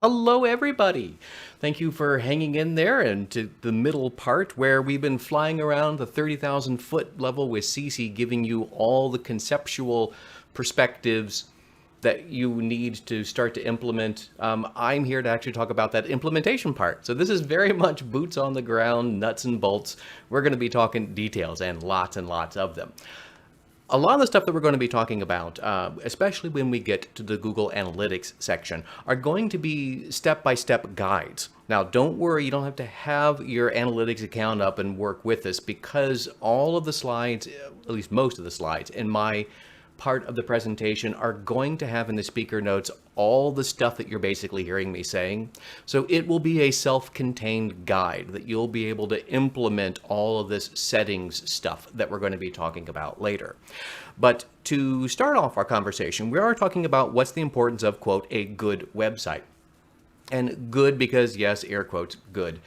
Hello, everybody. Thank you for hanging in there and to the middle part where we've been flying around the 30,000 foot level with Ceci, giving you all the conceptual perspectives that you need to start to implement. I'm here to actually talk about that implementation part. So this is very much boots on the ground, nuts and bolts. We're going to be talking details and lots of them. A lot of the stuff that we're going to be talking about, especially when we get to the Google Analytics section, are going to be step-by-step guides. Now, don't worry, you don't have to have your analytics account up and work with this because all of the slides, at least most of the slides, in my part of the presentation are going to have in the speaker notes all the stuff that you're basically hearing me saying. So it will be a self-contained guide that you'll be able to implement all of this settings stuff that we're going to be talking about later. But to start off our conversation, we are talking about what's the importance of, quote, a good website. And good because, yes, air quotes, good,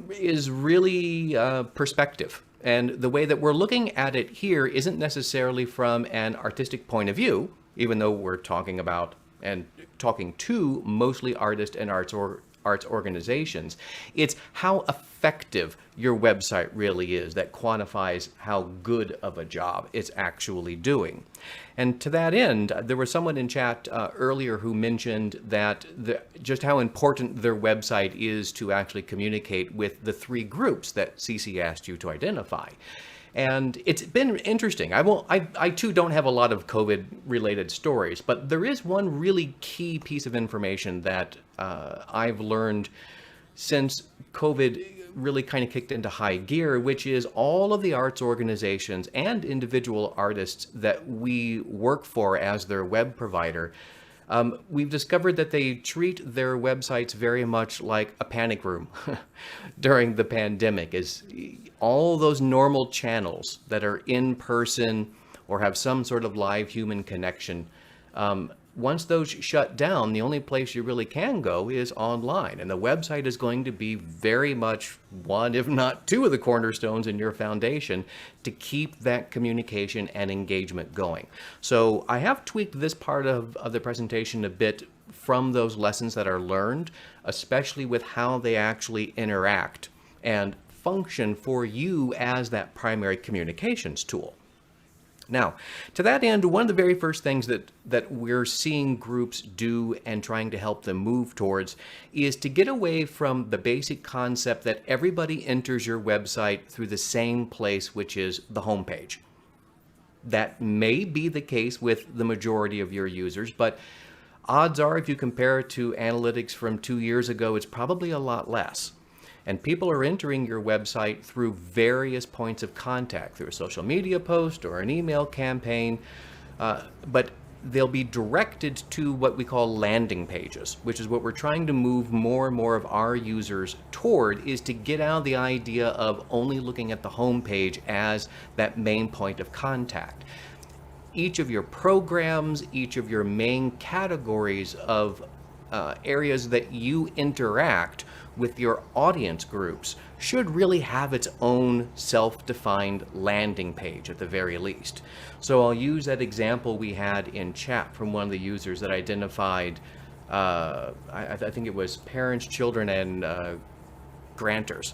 is really perspective. And the way that we're looking at it here isn't necessarily from an artistic point of view, even though we're talking about and talking to mostly artists and arts organizations. It's how effective your website really is that quantifies how good of a job it's actually doing. And to that end, there was someone in chat earlier who mentioned that just how important their website is to actually communicate with the three groups that Ceci asked you to identify. And it's been interesting. I too don't have a lot of COVID-related stories, but there is one really key piece of information that I've learned since COVID really kind of kicked into high gear, which is all of the arts organizations and individual artists that we work for as their web provider. We've discovered that they treat their websites very much like a panic room during the pandemic, as all those normal channels that are in person or have some sort of live human connection. Once those shut down, the only place you really can go is online. And the website is going to be very much one, if not two of the cornerstones in your foundation to keep that communication and engagement going. So I have tweaked this part of the presentation a bit from those lessons that are learned, especially with how they actually interact and function for you as that primary communications tool. Now, to that end, one of the very first things that we're seeing groups do and trying to help them move towards is to get away from the basic concept that everybody enters your website through the same place, which is the homepage. That may be the case with the majority of your users, but odds are if you compare it to analytics from 2 years ago, it's probably a lot less. And people are entering your website through various points of contact, through a social media post or an email campaign, but they'll be directed to what we call landing pages, which is what we're trying to move more and more of our users toward, is to get out of the idea of only looking at the home page as that main point of contact. Each of your programs, each of your main categories of areas that you interact with your audience groups should really have its own self-defined landing page at the very least. So I'll use that example we had in chat from one of the users that identified, I think it was parents, children, and grantors.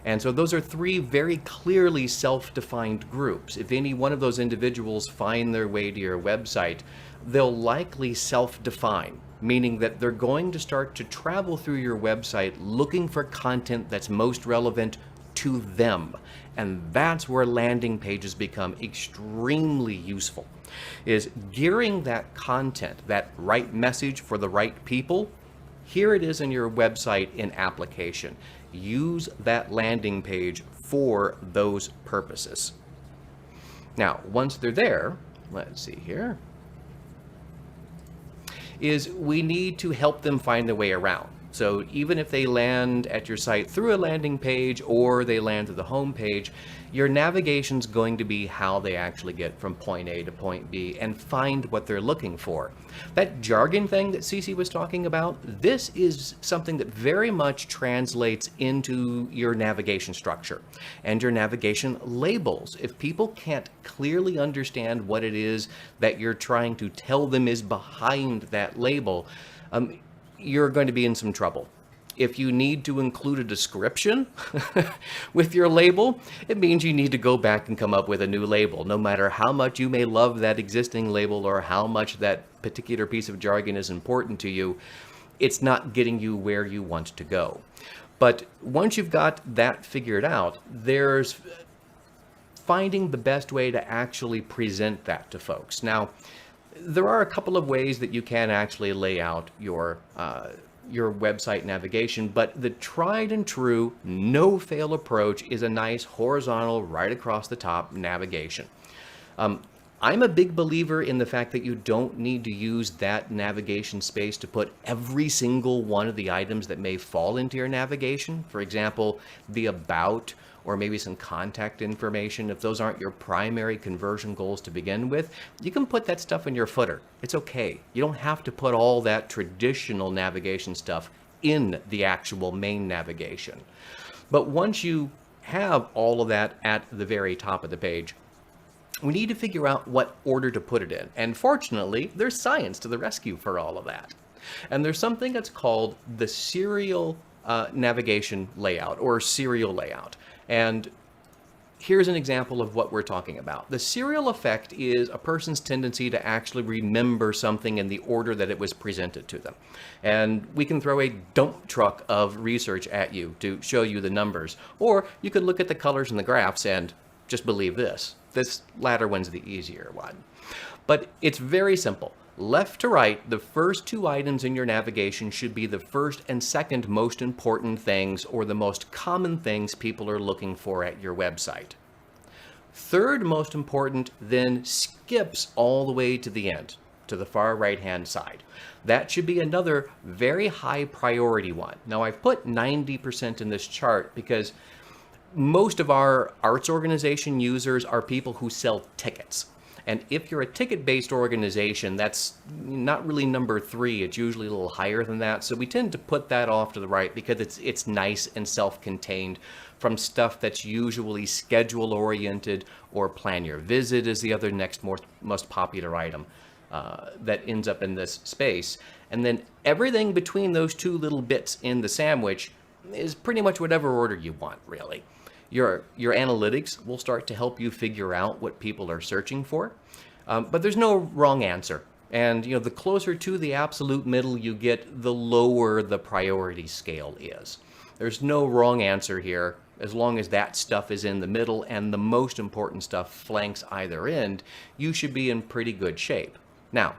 And so those are three very clearly self-defined groups. If any one of those individuals find their way to your website, they'll likely self-define, meaning that they're going to start to travel through your website looking for content that's most relevant to them. And that's where landing pages become extremely useful, is gearing that content, that right message for the right people. Here it is in your website in application. Use that landing page for those purposes. Now, once they're there, let's see here, is we need to help them find their way around. So even if they land at your site through a landing page or they land to the home page, your navigation's going to be how they actually get from point A to point B and find what they're looking for. That jargon thing that Ceci was talking about, this is something that very much translates into your navigation structure and your navigation labels. If people can't clearly understand what it is that you're trying to tell them is behind that label, you're going to be in some trouble. If you need to include a description with your label, it means you need to go back and come up with a new label. No matter how much you may love that existing label or how much that particular piece of jargon is important to you, it's not getting you where you want to go. But once you've got that figured out, there's finding the best way to actually present that to folks. Now, there are a couple of ways that you can actually lay out your website navigation, but the tried and true, no-fail approach is a nice horizontal, right across the top navigation. I'm a big believer in the fact that you don't need to use that navigation space to put every single one of the items that may fall into your navigation. For example, the about, or maybe some contact information. If those aren't your primary conversion goals to begin with, you can put that stuff in your footer. It's okay. You don't have to put all that traditional navigation stuff in the actual main navigation. But once you have all of that at the very top of the page, we need to figure out what order to put it in. And fortunately, there's science to the rescue for all of that. And there's something that's called the serial navigation layout, or serial layout. And here's an example of what we're talking about. The serial effect is a person's tendency to actually remember something in the order that it was presented to them. And we can throw a dump truck of research at you to show you the numbers. Or you could look at the colors and the graphs and just believe this. This latter one's the easier one. But it's very simple. Left to right, the first two items in your navigation should be the first and second most important things, or the most common things people are looking for at your website. Third most important then skips all the way to the end, to the far right-hand side. That should be another very high priority one. Now, I've put 90% in this chart because most of our arts organization users are people who sell tickets. And if you're a ticket-based organization, that's not really number 3. It's usually a little higher than that. So we tend to put that off to the right because it's nice and self-contained from stuff that's usually schedule-oriented, or plan your visit is the other next most popular item that ends up in this space. And then everything between those two little bits in the sandwich is pretty much whatever order you want, really. Your analytics will start to help you figure out what people are searching for, but there's no wrong answer. And the closer to the absolute middle you get, the lower the priority scale is. There's no wrong answer here. As long as that stuff is in the middle and the most important stuff flanks either end, you should be in pretty good shape. Now,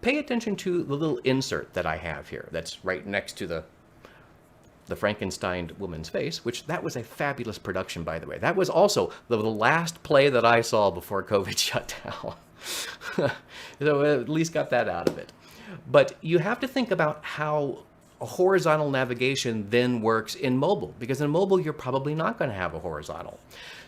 pay attention to the little insert that I have here that's right next to the Frankenstein woman's face, which that was a fabulous production, by the way. That was also the last play that I saw before COVID shut down. So at least got that out of it. But you have to think about how a horizontal navigation then works in mobile, because in mobile you're probably not going to have a horizontal.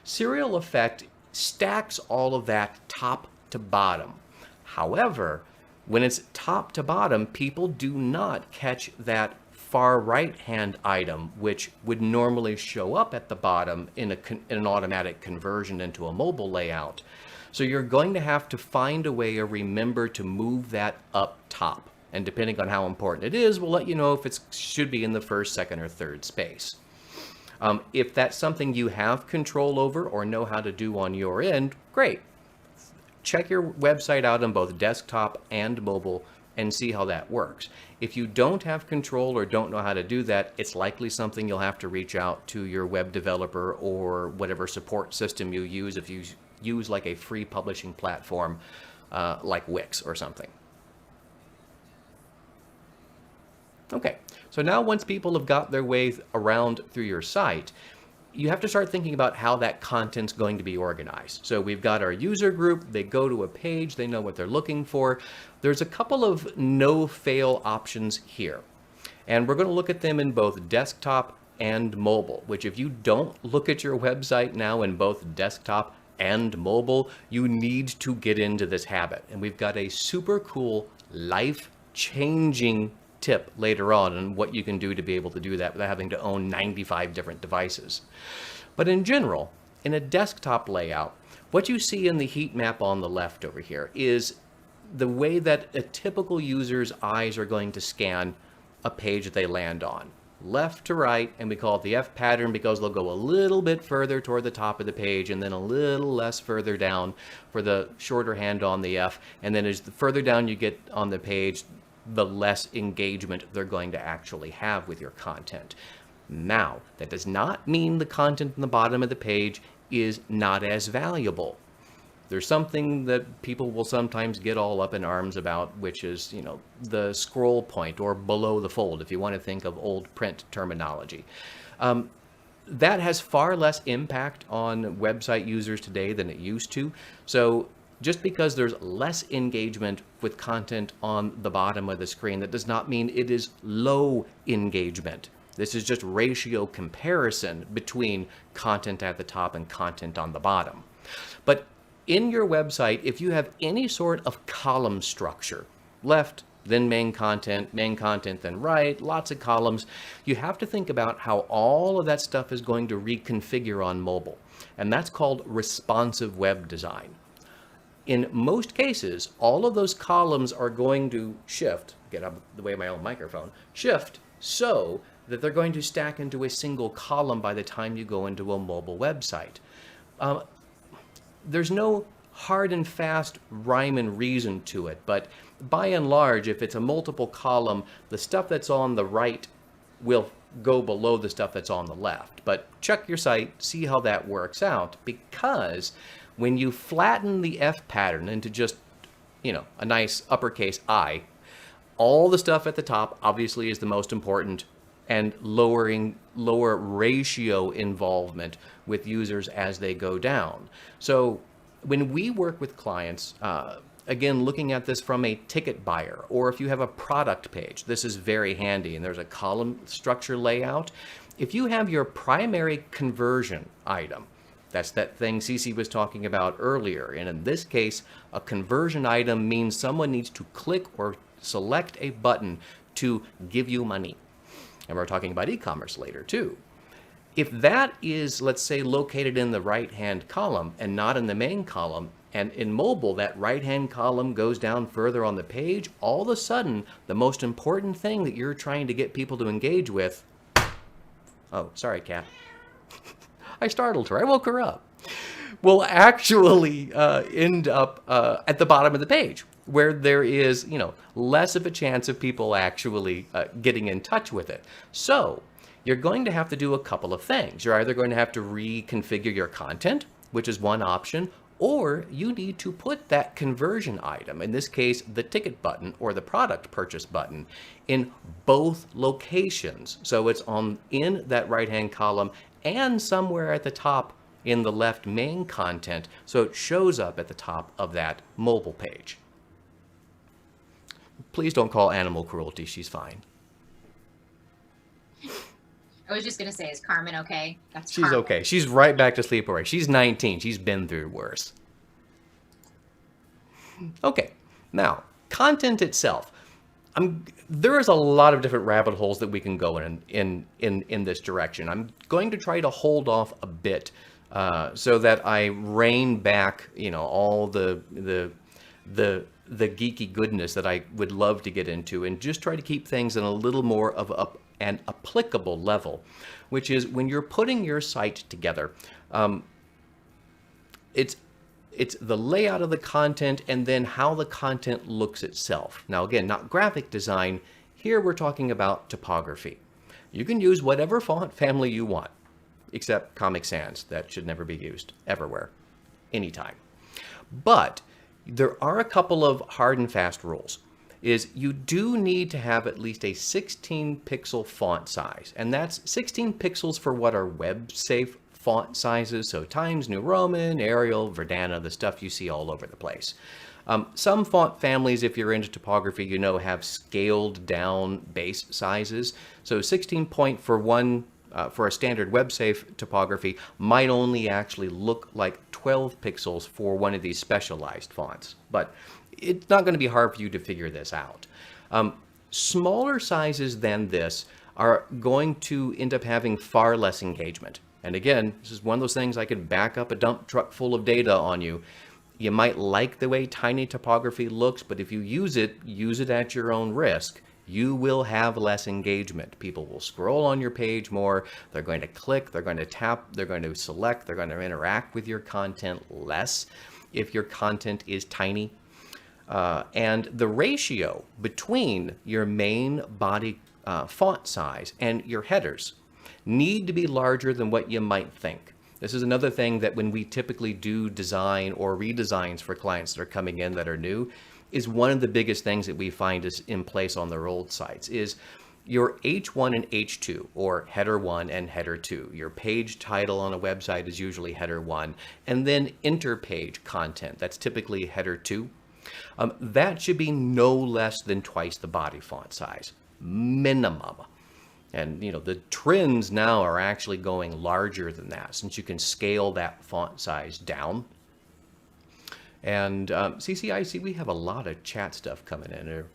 Serial effect stacks all of that top to bottom. However, when it's top to bottom, people do not catch that far right hand item, which would normally show up at the bottom in an automatic conversion into a mobile layout. So you're going to have to find a way or remember to move that up top. And depending on how important it is, we'll let you know if it should be in the first, second, or third space. If that's something you have control over or know how to do on your end, great. Check your website out on both desktop and mobile and see how that works. If you don't have control or don't know how to do that, it's likely something you'll have to reach out to your web developer or whatever support system you use, if you use like a free publishing platform like Wix or something. Okay, so now once people have got their way around through your site, you have to start thinking about how that content's going to be organized. So we've got our user group, they go to a page, they know what they're looking for. There's a couple of no-fail options here. And we're going to look at them in both desktop and mobile, which if you don't look at your website now in both desktop and mobile, you need to get into this habit. And we've got a super cool, life-changing tip later on what you can do to be able to do that without having to own 95 different devices. But in general, in a desktop layout, what you see in the heat map on the left over here is the way that a typical user's eyes are going to scan a page they land on. Left to right, and we call it the F pattern because they'll go a little bit further toward the top of the page and then a little less further down for the shorter hand on the F. And then as the further down you get on the page, the less engagement they're going to actually have with your content. Now, that does not mean the content in the bottom of the page is not as valuable. There's something that people will sometimes get all up in arms about, which is, the scroll point or below the fold, if you want to think of old print terminology. That has far less impact on website users today than it used to. So just because there's less engagement with content on the bottom of the screen, that does not mean it is low engagement. This is just ratio comparison between content at the top and content on the bottom. But in your website, if you have any sort of column structure, left, then main content, then right, lots of columns, you have to think about how all of that stuff is going to reconfigure on mobile. And that's called responsive web design. In most cases, all of those columns are going to shift, get out of the way of my own microphone, shift so that they're going to stack into a single column by the time you go into a mobile website. There's no hard and fast rhyme and reason to it, but by and large, if it's a multiple column, the stuff that's on the right will go below the stuff that's on the left. But check your site, see how that works out, because when you flatten the F pattern into just, a nice uppercase I, all the stuff at the top obviously is the most important, and lower ratio involvement with users as they go down. So when we work with clients, again, looking at this from a ticket buyer, or if you have a product page, this is very handy, and there's a column structure layout. If you have your primary conversion item, that's that thing Ceci was talking about earlier, and in this case, a conversion item means someone needs to click or select a button to give you money. And we're talking about e-commerce later too. If that is, let's say, located in the right-hand column and not in the main column, and in mobile, that right-hand column goes down further on the page, all of a sudden, the most important thing that you're trying to get people to engage with, oh, sorry, cat. I startled her, I woke her up, will actually end up at the bottom of the page, where there is, less of a chance of people actually getting in touch with it. So you're going to have to do a couple of things. You're either going to have to reconfigure your content, which is one option, or you need to put that conversion item, in this case, the ticket button or the product purchase button, in both locations. So it's in that right-hand column and somewhere at the top in the left main content, so it shows up at the top of that mobile page. Please don't call animal cruelty, she's fine. I was just going to say, is Carmen okay? She's Carmen. Okay. She's right back to sleep already. She's 19. She's been through worse. Okay. Now, content itself. There is a lot of different rabbit holes that we can go in this direction. I'm going to try to hold off a bit so that I rein back, all the geeky goodness that I would love to get into, and just try to keep things in a little more of an applicable level, which is when you're putting your site together, it's the layout of the content and then how the content looks itself. Now, again, not graphic design. Here we're talking about typography. You can use whatever font family you want, except Comic Sans. That should never be used everywhere, anytime. But there are a couple of hard and fast rules. Is you do need to have at least a 16 pixel font size, and that's 16 pixels for what are web safe font sizes, so Times New Roman, Arial, Verdana, the stuff you see all over the place. Some font families, if you're into typography, have scaled down base sizes. So 16 point for a standard web safe typography might only actually look like 12 pixels for one of these specialized fonts, but it's not going to be hard for you to figure this out. Smaller sizes than this are going to end up having far less engagement. And again, this is one of those things I could back up a dump truck full of data on you. You might like the way tiny typography looks, but if you use it at your own risk. you will have less engagement. People will scroll on your page more. They're going to click, they're going to tap, they're going to select, they're going to interact with your content less if your content is tiny. And the ratio between your main body font size and your headers need to be larger than what you might think. This is another thing that when we typically do design or redesigns for clients that are coming in that are new, is one of the biggest things that we find is in place on their old sites is your H1 and H2, or header 1 and header 2. Your page title on a website is usually header 1, and then interpage content. That's typically header 2. That should be no less than twice the body font size, minimum. And you know, the trends now are actually going larger than that, since you can scale that font size down. And Ceci, I see we have a lot of chat stuff coming in here,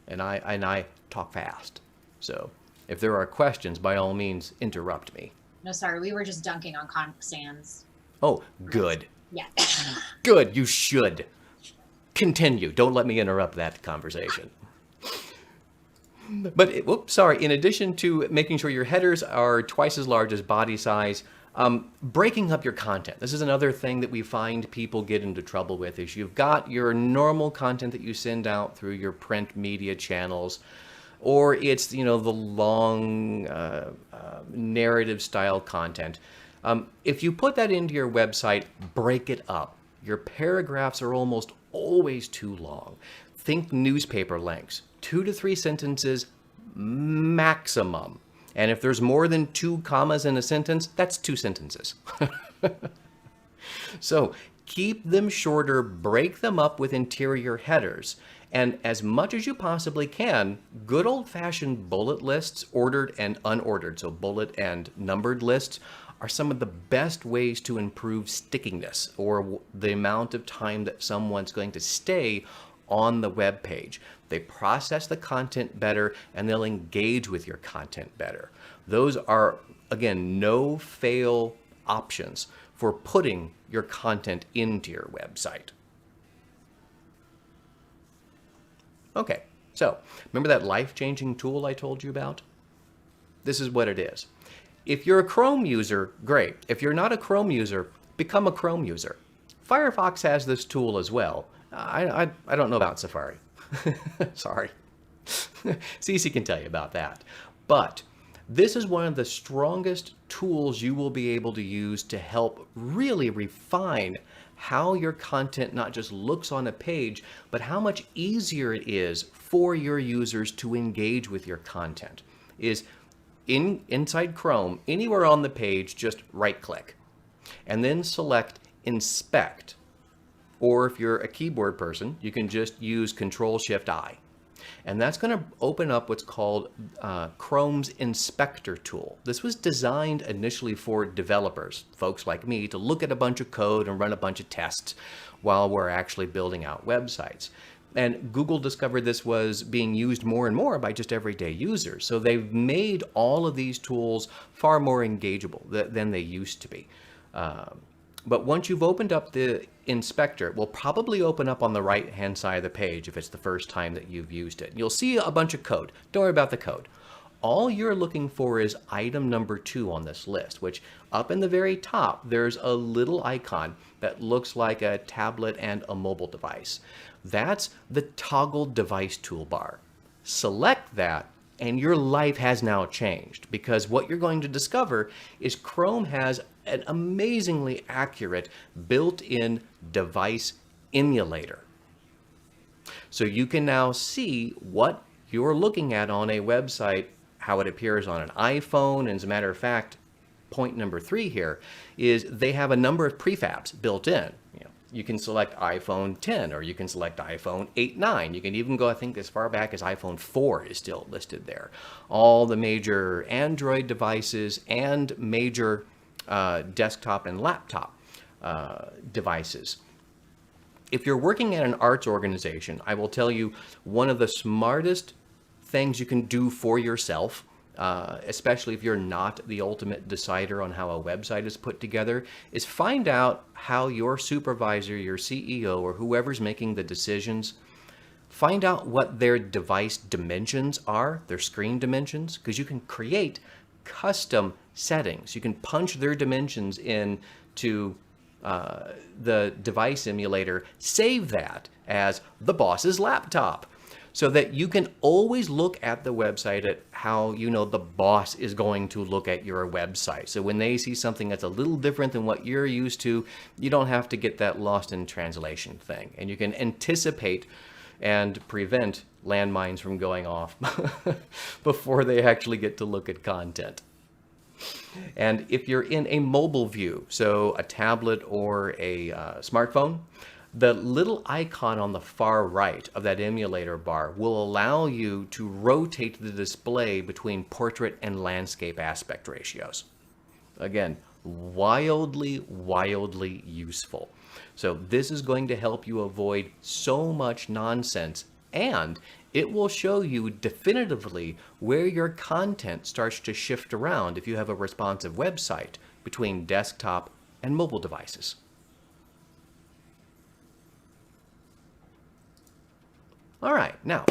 and I talk fast. So if there are questions, by all means, interrupt me. No, sorry, we were just dunking on Comic Sans. Oh, good. Yeah. Good, you should. Continue. Don't let me interrupt that conversation. But, in addition to making sure your headers are twice as large as body size, breaking up your content. This is another thing that we find people get into trouble with, is you've got your normal content that you send out through your print media channels, or it's, you know, the long narrative style content. If you put that into your website, break it up. Your paragraphs are almost always too long. Think newspaper lengths, 2 to 3 sentences maximum. And if there's more than 2 commas in a sentence, that's 2 sentences. So keep them shorter, break them up with interior headers. And as much as you possibly can, good old-fashioned bullet lists, ordered and unordered, so bullet and numbered lists, are some of the best ways to improve stickiness, or the amount of time that someone's going to stay on the web page. They process the content better, and they'll engage with your content better. Those are, again, no-fail options for putting your content into your website. Okay, so remember that life-changing tool I told you about? This is what it is. If you're a Chrome user, great. If you're not a Chrome user, become a Chrome user. Firefox has this tool as well. I don't know about Safari. Sorry. Ceci can tell you about that. But this is one of the strongest tools you will be able to use to help really refine how your content not just looks on a page, but how much easier it is for your users to engage with your content. Inside Chrome, anywhere on the page, just right-click, and then select Inspect. Or if you're a keyboard person, you can just use Control-Shift-I. And that's going to open up what's called Chrome's Inspector tool. This was designed initially for developers, folks like me, to look at a bunch of code and run a bunch of tests while we're actually building out websites. And Google discovered this was being used more and more by just everyday users. So they've made all of these tools far more engageable than they used to be. But once you've opened up the inspector, it will probably open up on the right-hand side of the page if it's the first time that you've used it. You'll see a bunch of code. Don't worry about the code. All you're looking for is item number 2 on this list, which up in the very top, there's a little icon that looks like a tablet and a mobile device. That's the toggle device toolbar. Select that, and your life has now changed, because what you're going to discover is Chrome has an amazingly accurate built-in device emulator. So you can now see what you're looking at on a website, how it appears on an iPhone. And as a matter of fact, point number 3 here is they have a number of prefabs built in. You can select iPhone 10, or you can select iPhone 8, 9. You can even go, I think, as far back as iPhone 4 is still listed there. All the major Android devices and major desktop and laptop devices. If you're working at an arts organization, I will tell you one of the smartest things you can do for yourself, especially if you're not the ultimate decider on how a website is put together, is find out how your supervisor, your CEO, or whoever's making the decisions, Find out what their device dimensions are, their screen dimensions, because you can create custom settings. You can punch their dimensions in to the device emulator, save that as the boss's laptop, so that you can always look at the website at how you know the boss is going to look at your website. So when they see something that's a little different than what you're used to, you don't have to get that lost in translation thing. And you can anticipate and prevent landmines from going off before they actually get to look at content. And if you're in a mobile view, so a tablet or a smartphone, the little icon on the far right of that emulator bar will allow you to rotate the display between portrait and landscape aspect ratios. Again, wildly, wildly useful. So this is going to help you avoid so much nonsense, and it will show you definitively where your content starts to shift around if you have a responsive website between desktop and mobile devices. All right, now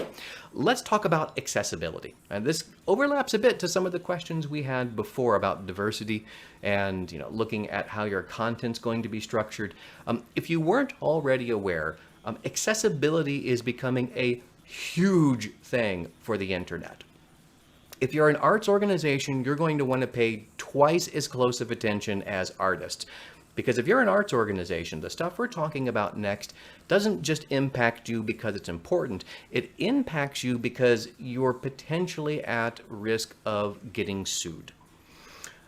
let's talk about accessibility. And this overlaps a bit to some of the questions we had before about diversity and looking at how your content's going to be structured. If you weren't already aware, accessibility is becoming a huge thing for the internet. If you're an arts organization, you're going to want to pay twice as close of attention as artists. Because if you're an arts organization, the stuff we're talking about next doesn't just impact you because it's important. It impacts you because you're potentially at risk of getting sued.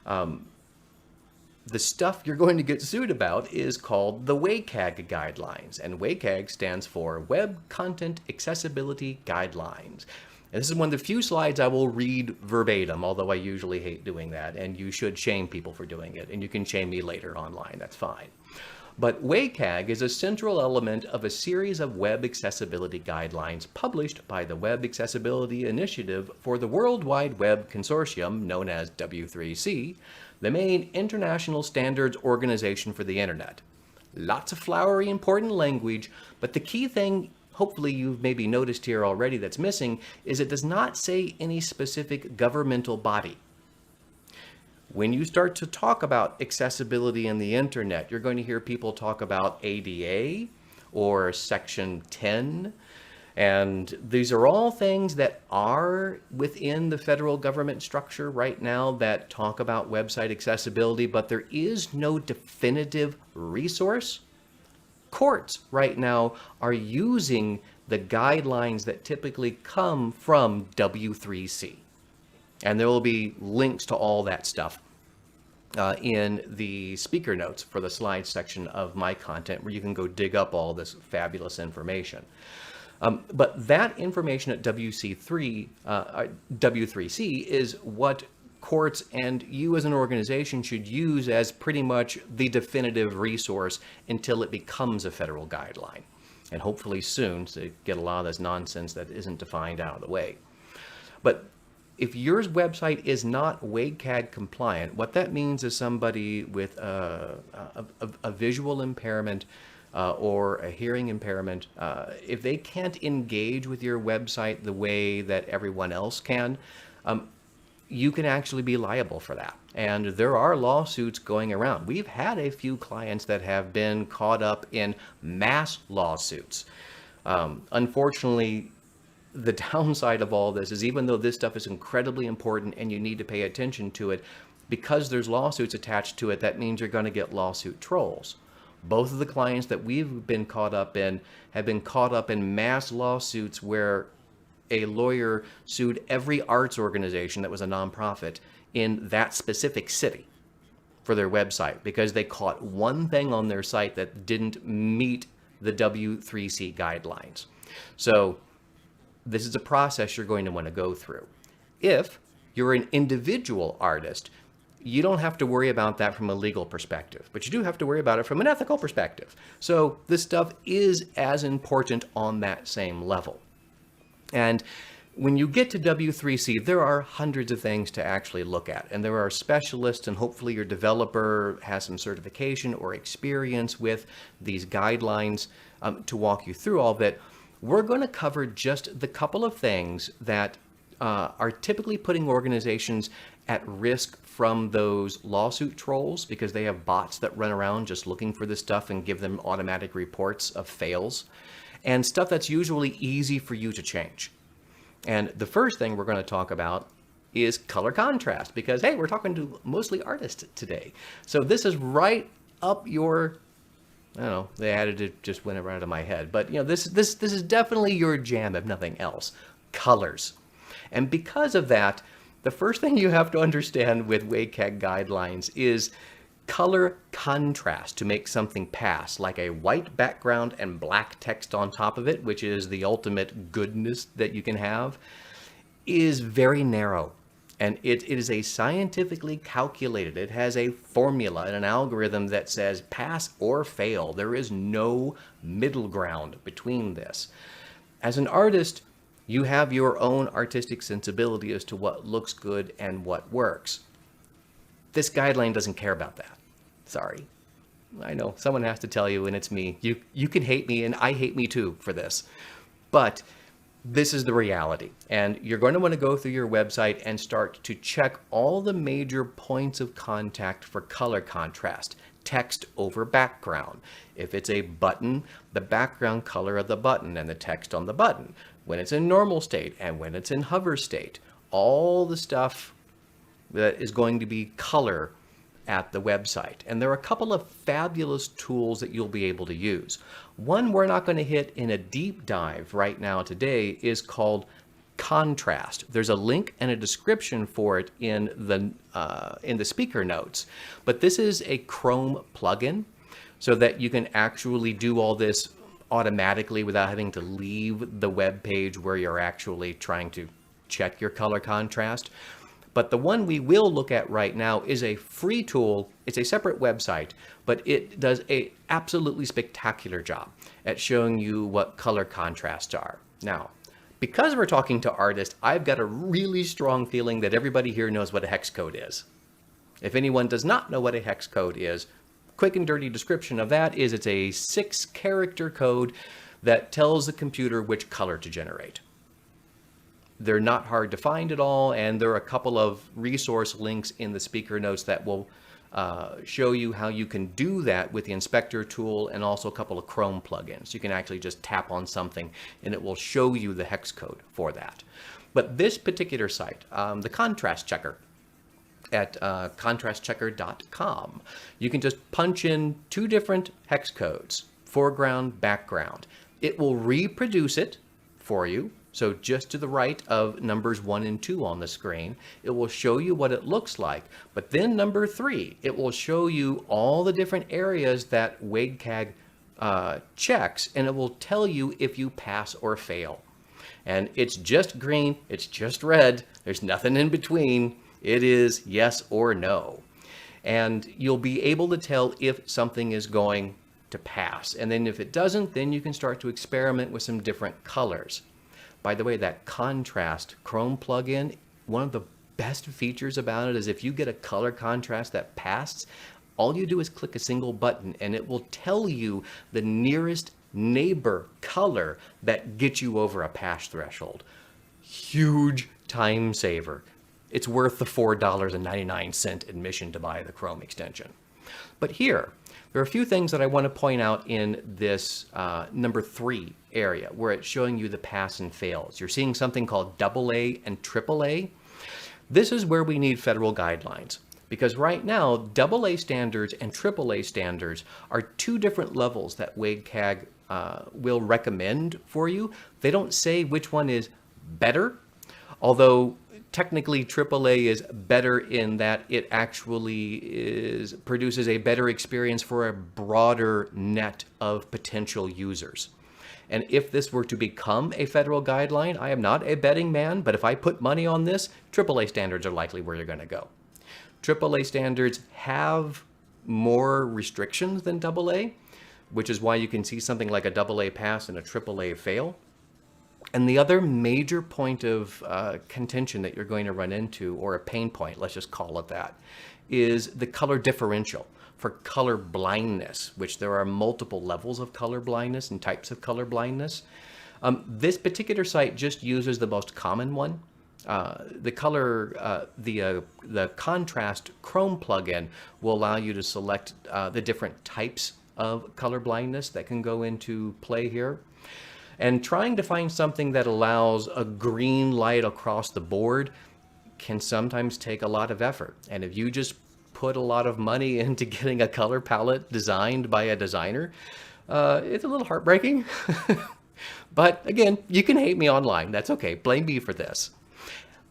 The stuff you're going to get sued about is called the WCAG guidelines, and WCAG stands for Web Content Accessibility Guidelines. And this is one of the few slides I will read verbatim, although I usually hate doing that, and you should shame people for doing it, and you can shame me later online, that's fine. But WCAG is a central element of a series of web accessibility guidelines published by the Web Accessibility Initiative for the World Wide Web Consortium, known as W3C, the main international standards organization for the internet. Lots of flowery, important language, but the key thing hopefully you've maybe noticed here already that's missing is it does not say any specific governmental body. When you start to talk about accessibility in the internet, you're going to hear people talk about ADA or Section 10, and these are all things that are within the federal government structure right now that talk about website accessibility, but there is no definitive resource. Courts right now are using the guidelines that typically come from W3C. And there will be links to all that stuff in the speaker notes for the slides section of my content, where you can go dig up all this fabulous information. But that information at W3C is what courts and you as an organization should use as pretty much the definitive resource until it becomes a federal guideline. And hopefully soon to get a lot of this nonsense that isn't defined out of the way. But if your website is not WCAG compliant, what that means is somebody with a visual impairment or a hearing impairment, if they can't engage with your website the way that everyone else can, you can actually be liable for that. And there are lawsuits going around. We've had a few clients that have been caught up in mass lawsuits. Unfortunately, the downside of all this is even though this stuff is incredibly important and you need to pay attention to it, because there's lawsuits attached to it, that means you're going to get lawsuit trolls. Both of the clients that we've been caught up in have been caught up in mass lawsuits where a lawyer sued every arts organization that was a nonprofit in that specific city for their website because they caught one thing on their site that didn't meet the W3C guidelines. So this is a process you're going to want to go through. If you're an individual artist, you don't have to worry about that from a legal perspective, but you do have to worry about it from an ethical perspective. So this stuff is as important on that same level. And when you get to W3C, there are hundreds of things to actually look at. And there are specialists, and hopefully your developer has some certification or experience with these guidelines to walk you through all of it. we're going to cover just the couple of things that are typically putting organizations at risk from those lawsuit trolls, because they have bots that run around just looking for this stuff and give them automatic reports of fails, and stuff that's usually easy for you to change. And the first thing we're going to talk about is color contrast, because hey, we're talking to mostly artists today. So this is right up your, I don't know, the adjective just went right out of my head, but you know, this is definitely your jam, if nothing else. Colors. And because of that, the first thing you have to understand with WCAG guidelines is color contrast to make something pass, like a white background and black text on top of it, which is the ultimate goodness that you can have, is very narrow. And it is a scientifically calculated, it has a formula and an algorithm that says pass or fail. There is no middle ground between this. As an artist, you have your own artistic sensibility as to what looks good and what works. This guideline doesn't care about that. Sorry. I know, someone has to tell you, and it's me. You can hate me, and I hate me too for this. But this is the reality. And you're going to want to go through your website and start to check all the major points of contact for color contrast. Text over background. If it's a button, the background color of the button and the text on the button. When it's in normal state and when it's in hover state. All the stuff that is going to be color at the website. And there are a couple of fabulous tools that you'll be able to use. One we're not going to hit in a deep dive right now today is called Contrast. There's a link and a description for it in the speaker notes. But this is a Chrome plugin so that you can actually do all this automatically without having to leave the web page where you're actually trying to check your color contrast. But the one we will look at right now is a free tool. It's a separate website, but it does an absolutely spectacular job at showing you what color contrasts are. Now, because we're talking to artists, I've got a really strong feeling that everybody here knows what a hex code is. If anyone does not know what a hex code is, quick and dirty description of that is it's a 6-character code that tells the computer which color to generate. They're not hard to find at all, and there are a couple of resource links in the speaker notes that will show you how you can do that with the inspector tool, and also a couple of Chrome plugins. You can actually just tap on something and it will show you the hex code for that. But this particular site, the contrast checker, at contrastchecker.com. You can just punch in 2 different hex codes, foreground, background. It will reproduce it for you. So just to the right of numbers 1 and 2 on the screen, it will show you what it looks like. But then number 3, it will show you all the different areas that WCAG checks, and it will tell you if you pass or fail. And it's just green, it's just red, there's nothing in between. It is yes or no. And you'll be able to tell if something is going to pass. And then if it doesn't, then you can start to experiment with some different colors. By the way, that contrast Chrome plugin, one of the best features about it is if you get a color contrast that passes, all you do is click a single button and it will tell you the nearest neighbor color that gets you over a pass threshold. Huge time saver. It's worth the $4.99 admission to buy the Chrome extension. But here, there are a few things that I want to point out in this number 3 area where it's showing you the pass and fails. You're seeing something called AA and AAA. This is where we need federal guidelines, because right now, AA standards and AAA standards are 2 different levels that WCAG will recommend for you. They don't say which one is better, although technically AAA is better in that it actually produces a better experience for a broader net of potential users. And if this were to become a federal guideline, I am not a betting man, but if I put money on this, AAA standards are likely where you're going to go. AAA standards have more restrictions than AA, which is why you can see something like a AA pass and a AAA fail. And the other major point of contention that you're going to run into, or a pain point, let's just call it that, is the color differential for color blindness, which there are multiple levels of color blindness and types of color blindness. This particular site just uses the most common one. The color, the contrast Chrome plugin will allow you to select the different types of color blindness that can go into play here. And trying to find something that allows a green light across the board can sometimes take a lot of effort. And if you just put a lot of money into getting a color palette designed by a designer, it's a little heartbreaking. But again, you can hate me online. That's okay. Blame me for this.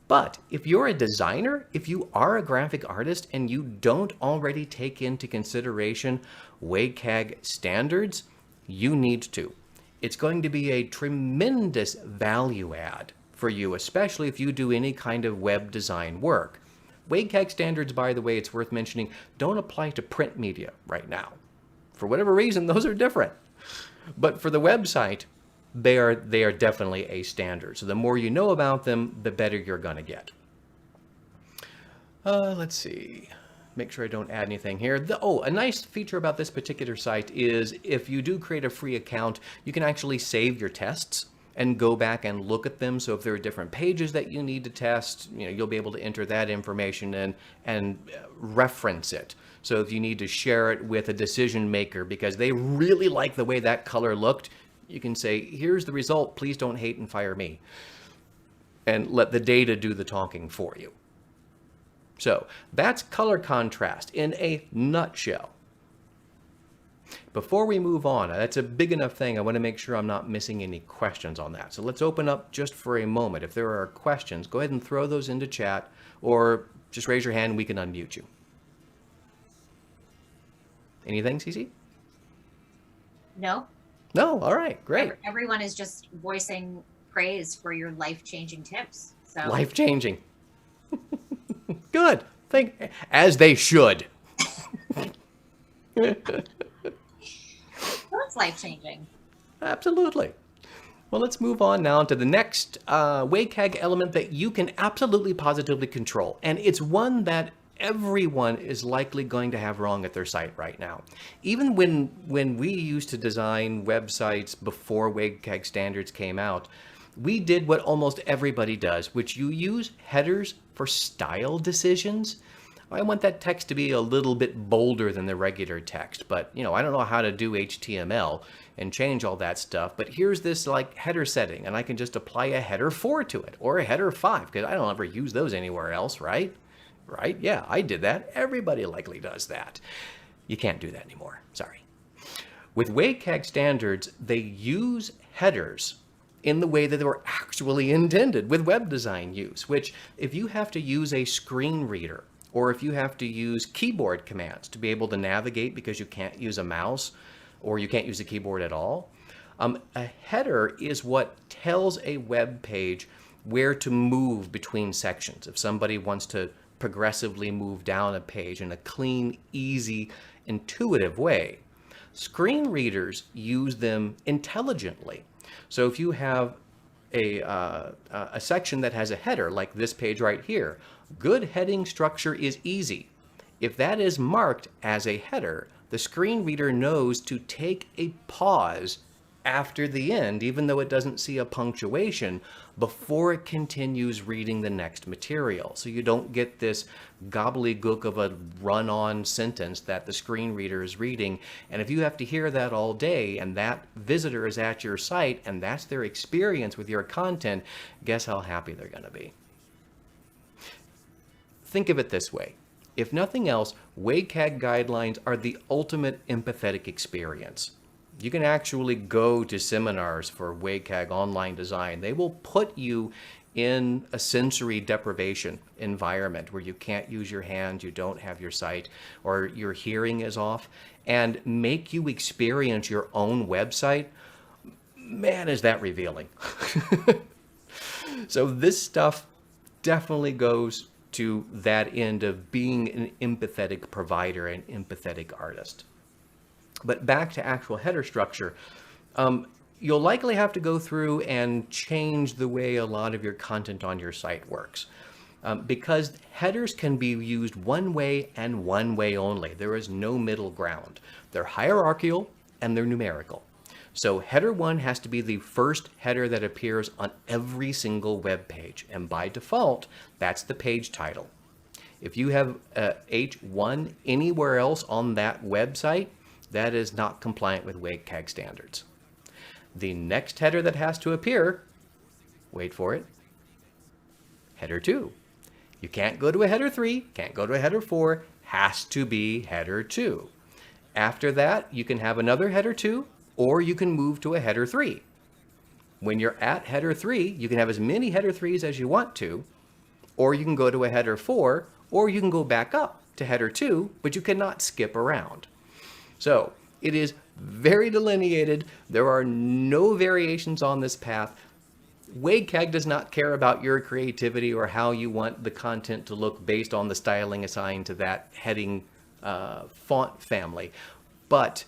But if you're a designer, if you are a graphic artist and you don't already take into consideration WCAG standards, you need to. It's going to be a tremendous value add for you, especially if you do any kind of web design work. WCAG standards, by the way, it's worth mentioning, don't apply to print media right now. For whatever reason, those are different. But for the website, they are definitely a standard. So the more you know about them, the better you're going to get. Let's see. Make sure I don't add anything here. A nice feature about this particular site is if you do create a free account, you can actually save your tests and go back and look at them. So if there are different pages that you need to test, you'll be able to enter that information in and reference it. So if you need to share it with a decision maker because they really like the way that color looked, you can say, here's the result, please don't hate and fire me. And let the data do the talking for you. So that's color contrast in a nutshell. Before we move on, that's a big enough thing. I want to make sure I'm not missing any questions on that. So let's open up just for a moment. If there are questions, go ahead and throw those into chat or just raise your hand and we can unmute you. Anything, Ceci? No. No, all right, great. Everyone is just voicing praise for your life-changing tips. So life-changing. Good. As they should. Well, it's life-changing. Absolutely. Well, let's move on now to the next WCAG element that you can absolutely positively control. And it's one that everyone is likely going to have wrong at their site right now. Even when we used to design websites before WCAG standards came out, we did what almost everybody does, which you use headers for style decisions. I want that text to be a little bit bolder than the regular text, but I don't know how to do HTML and change all that stuff, but here's this header setting and I can just apply a header 4 to it or a header 5 because I don't ever use those anywhere else, right? Right? Yeah, I did that. Everybody likely does that. You can't do that anymore. Sorry. With WCAG standards, they use headers in the way that they were actually intended with web design use, which if you have to use a screen reader or if you have to use keyboard commands to be able to navigate because you can't use a mouse or you can't use a keyboard at all, a header is what tells a web page where to move between sections. If somebody wants to progressively move down a page in a clean, easy, intuitive way. Screen readers use them intelligently. So if you have a section that has a header like this page right here, good heading structure is easy. If that is marked as a header, the screen reader knows to take a pause after the end, even though it doesn't see a punctuation, before it continues reading the next material. So you don't get this gobbledygook of a run-on sentence that the screen reader is reading. And if you have to hear that all day and that visitor is at your site and that's their experience with your content, guess how happy they're going to be. Think of it this way. If nothing else, WCAG guidelines are the ultimate empathetic experience. You can actually go to seminars for WCAG online design. They will put you in a sensory deprivation environment where you can't use your hands, you don't have your sight, or your hearing is off, and make you experience your own website. Man, is that revealing. So this stuff definitely goes to that end of being an empathetic provider, an empathetic artist. But back to actual header structure, you'll likely have to go through and change the way a lot of your content on your site works. Because headers can be used one way and one way only. There is no middle ground. They're hierarchical and they're numerical. So header 1 has to be the first header that appears on every single web page. And by default, that's the page title. If you have H1 anywhere else on that website, that is not compliant with WCAG standards. The next header that has to appear, wait for it, header 2. You can't go to a header 3, can't go to a header 4, has to be header 2. After that, you can have another header 2, or you can move to a header 3. When you're at header 3, you can have as many header 3s as you want to, or you can go to a header 4, or you can go back up to header 2, but you cannot skip around. So it is very delineated. There are no variations on this path. WCAG does not care about your creativity or how you want the content to look based on the styling assigned to that heading font family, but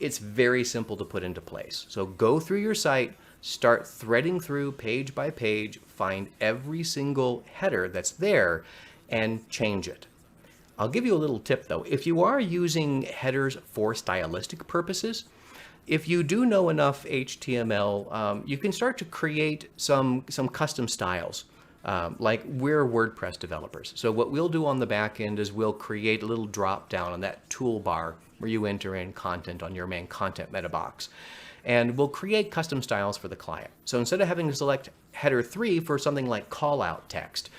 it's very simple to put into place. So go through your site, start threading through page by page, find every single header that's there, and change it. I'll give you a little tip though. If you are using headers for stylistic purposes, if you do know enough HTML, you can start to create some custom styles. Like we're WordPress developers. So what we'll do on the back end is we'll create a little drop down on that toolbar where you enter in content on your main content meta box. And we'll create custom styles for the client. So instead of having to select header 3 for something like call out text,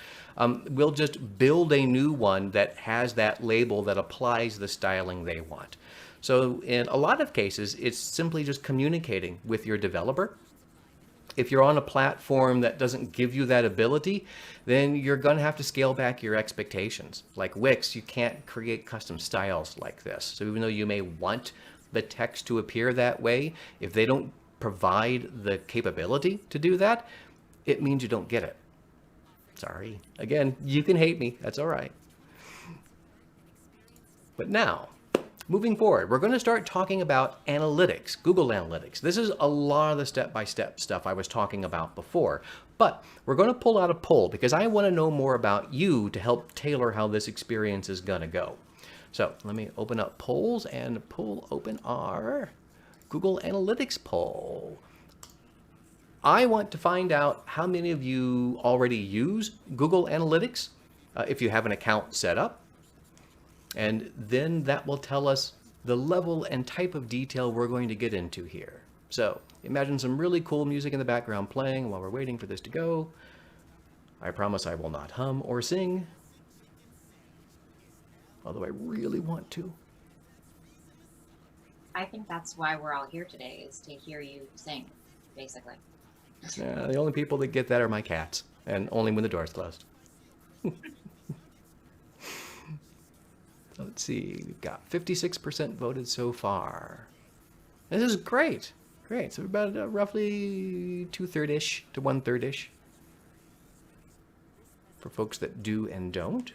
we'll just build a new one that has that label that applies the styling they want. So in a lot of cases, it's simply just communicating with your developer. If you're on a platform that doesn't give you that ability, then you're going to have to scale back your expectations. Like Wix, you can't create custom styles like this. So even though you may want the text to appear that way, if they don't provide the capability to do that, it means you don't get it. Sorry. Again, you can hate me. That's all right. But now, moving forward, we're going to start talking about analytics, Google Analytics. This is a lot of the step-by-step stuff I was talking about before, but we're going to pull out a poll because I want to know more about you to help tailor how this experience is going to go. So let me open up polls and pull open our Google Analytics poll. I want to find out how many of you already use Google Analytics, if you have an account set up. And then that will tell us the level and type of detail we're going to get into here. So imagine some really cool music in the background playing while we're waiting for this to go. I promise I will not hum or sing, although I really want to. I think that's why we're all here today, is to hear you sing, basically. Yeah, the only people that get that are my cats, and only when the door's closed. Let's see, we've got 56% voted so far. This is great. Great. So about roughly 2/3-ish to 1/3-ish for folks that do and don't.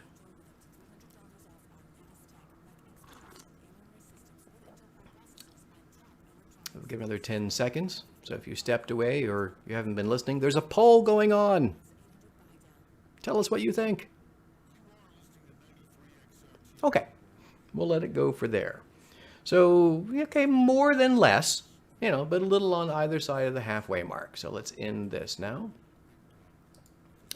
I'll give another 10 seconds. So if you stepped away or you haven't been listening, there's a poll going on. Tell us what you think. Okay, we'll let it go for there. So, okay, more than less, but a little on either side of the halfway mark. So let's end this now.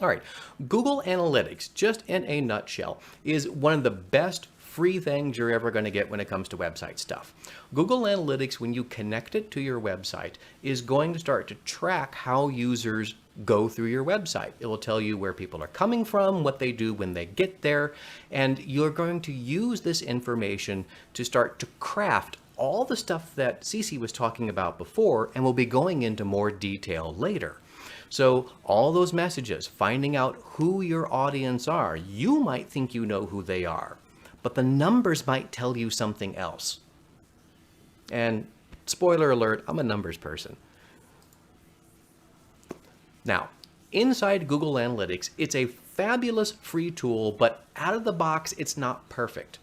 All right, Google Analytics, just in a nutshell, is one of the best free things you're ever going to get when it comes to website stuff. Google Analytics, when you connect it to your website, is going to start to track how users go through your website. It will tell you where people are coming from, what they do when they get there, and you're going to use this information to start to craft all the stuff that Ceci was talking about before, and we'll be going into more detail later. So all those messages, finding out who your audience are, you might think you know who they are, but the numbers might tell you something else. And spoiler alert, I'm a numbers person. Now, inside Google Analytics, it's a fabulous free tool, but out of the box, it's not perfect.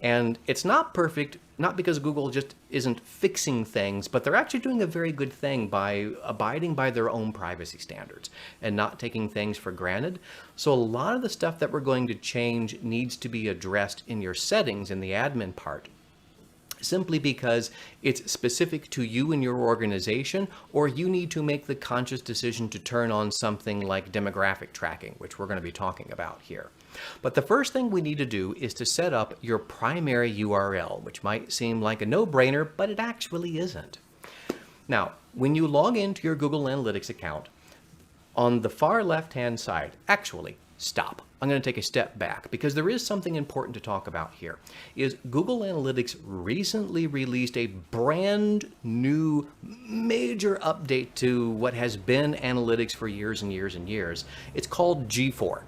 And it's not perfect, not because Google just isn't fixing things, but they're actually doing a very good thing by abiding by their own privacy standards and not taking things for granted. So a lot of the stuff that we're going to change needs to be addressed in your settings in the admin part. simply because it's specific to you and your organization, or you need to make the conscious decision to turn on something like demographic tracking, which we're going to be talking about here. But the first thing we need to do is to set up your primary URL, which might seem like a no-brainer, but it actually isn't. Now, when you log into your Google Analytics account, on the far left-hand side, actually, stop. I'm going to take a step back because there is something important to talk about here. Is Google Analytics recently released a brand new major update to what has been analytics for years and years and years. It's called G4.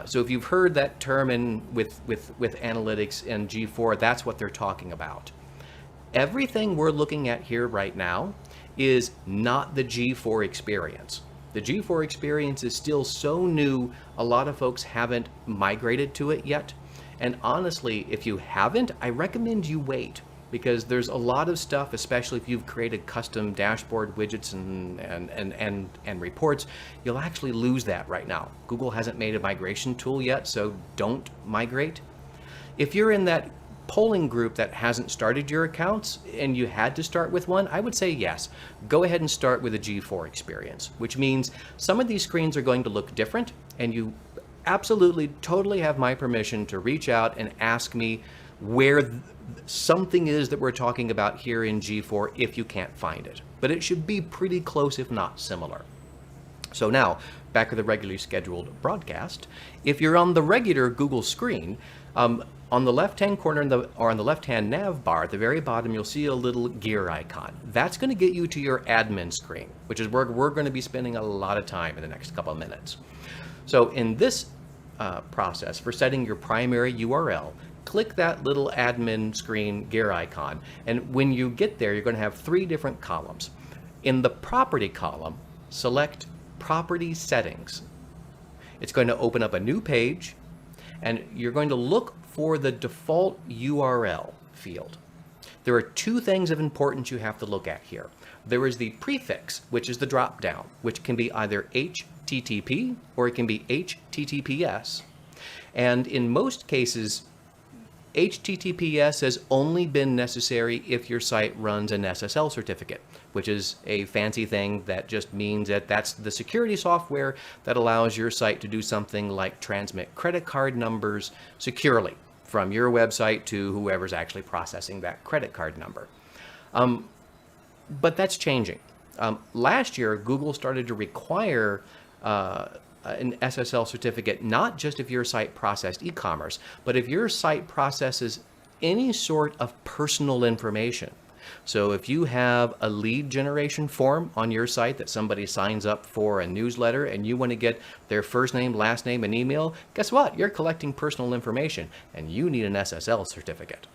So if you've heard that term with analytics and G4, that's what they're talking about. Everything we're looking at here right now is not the G4 experience. The G4 experience is still so new, a lot of folks haven't migrated to it yet. And honestly, if you haven't, I recommend you wait, because there's a lot of stuff, especially if you've created custom dashboard widgets and reports, you'll actually lose that right now. Google hasn't made a migration tool yet, so don't migrate. If you're in that polling group that hasn't started your accounts and you had to start with one, I would say yes. Go ahead and start with a G4 experience, which means some of these screens are going to look different, and you absolutely, totally have my permission to reach out and ask me where something is that we're talking about here in G4 if you can't find it. But it should be pretty close, if not similar. So now, back to the regularly scheduled broadcast. If you're on the regular Google screen, on the left-hand corner or on the left-hand nav bar at the very bottom, you'll see a little gear icon. That's going to get you to your admin screen, which is where we're going to be spending a lot of time in the next couple of minutes. So in this process for setting your primary URL, click that little admin screen gear icon. And when you get there, you're going to have three different columns. In the property column, select Property Settings. It's going to open up a new page, and you're going to look for the default URL field. There are two things of importance you have to look at here. There is the prefix, which is the drop down, which can be either HTTP or it can be HTTPS. And in most cases, HTTPS has only been necessary if your site runs an SSL certificate, which is a fancy thing that just means that that's the security software that allows your site to do something like transmit credit card numbers securely from your website to whoever's actually processing that credit card number. But that's changing. Last year, Google started to require an SSL certificate, not just if your site processed e-commerce, but if your site processes any sort of personal information. So if you have a lead generation form on your site that somebody signs up for a newsletter and you want to get their first name, last name, and email, guess what? You're collecting personal information and you need an SSL certificate.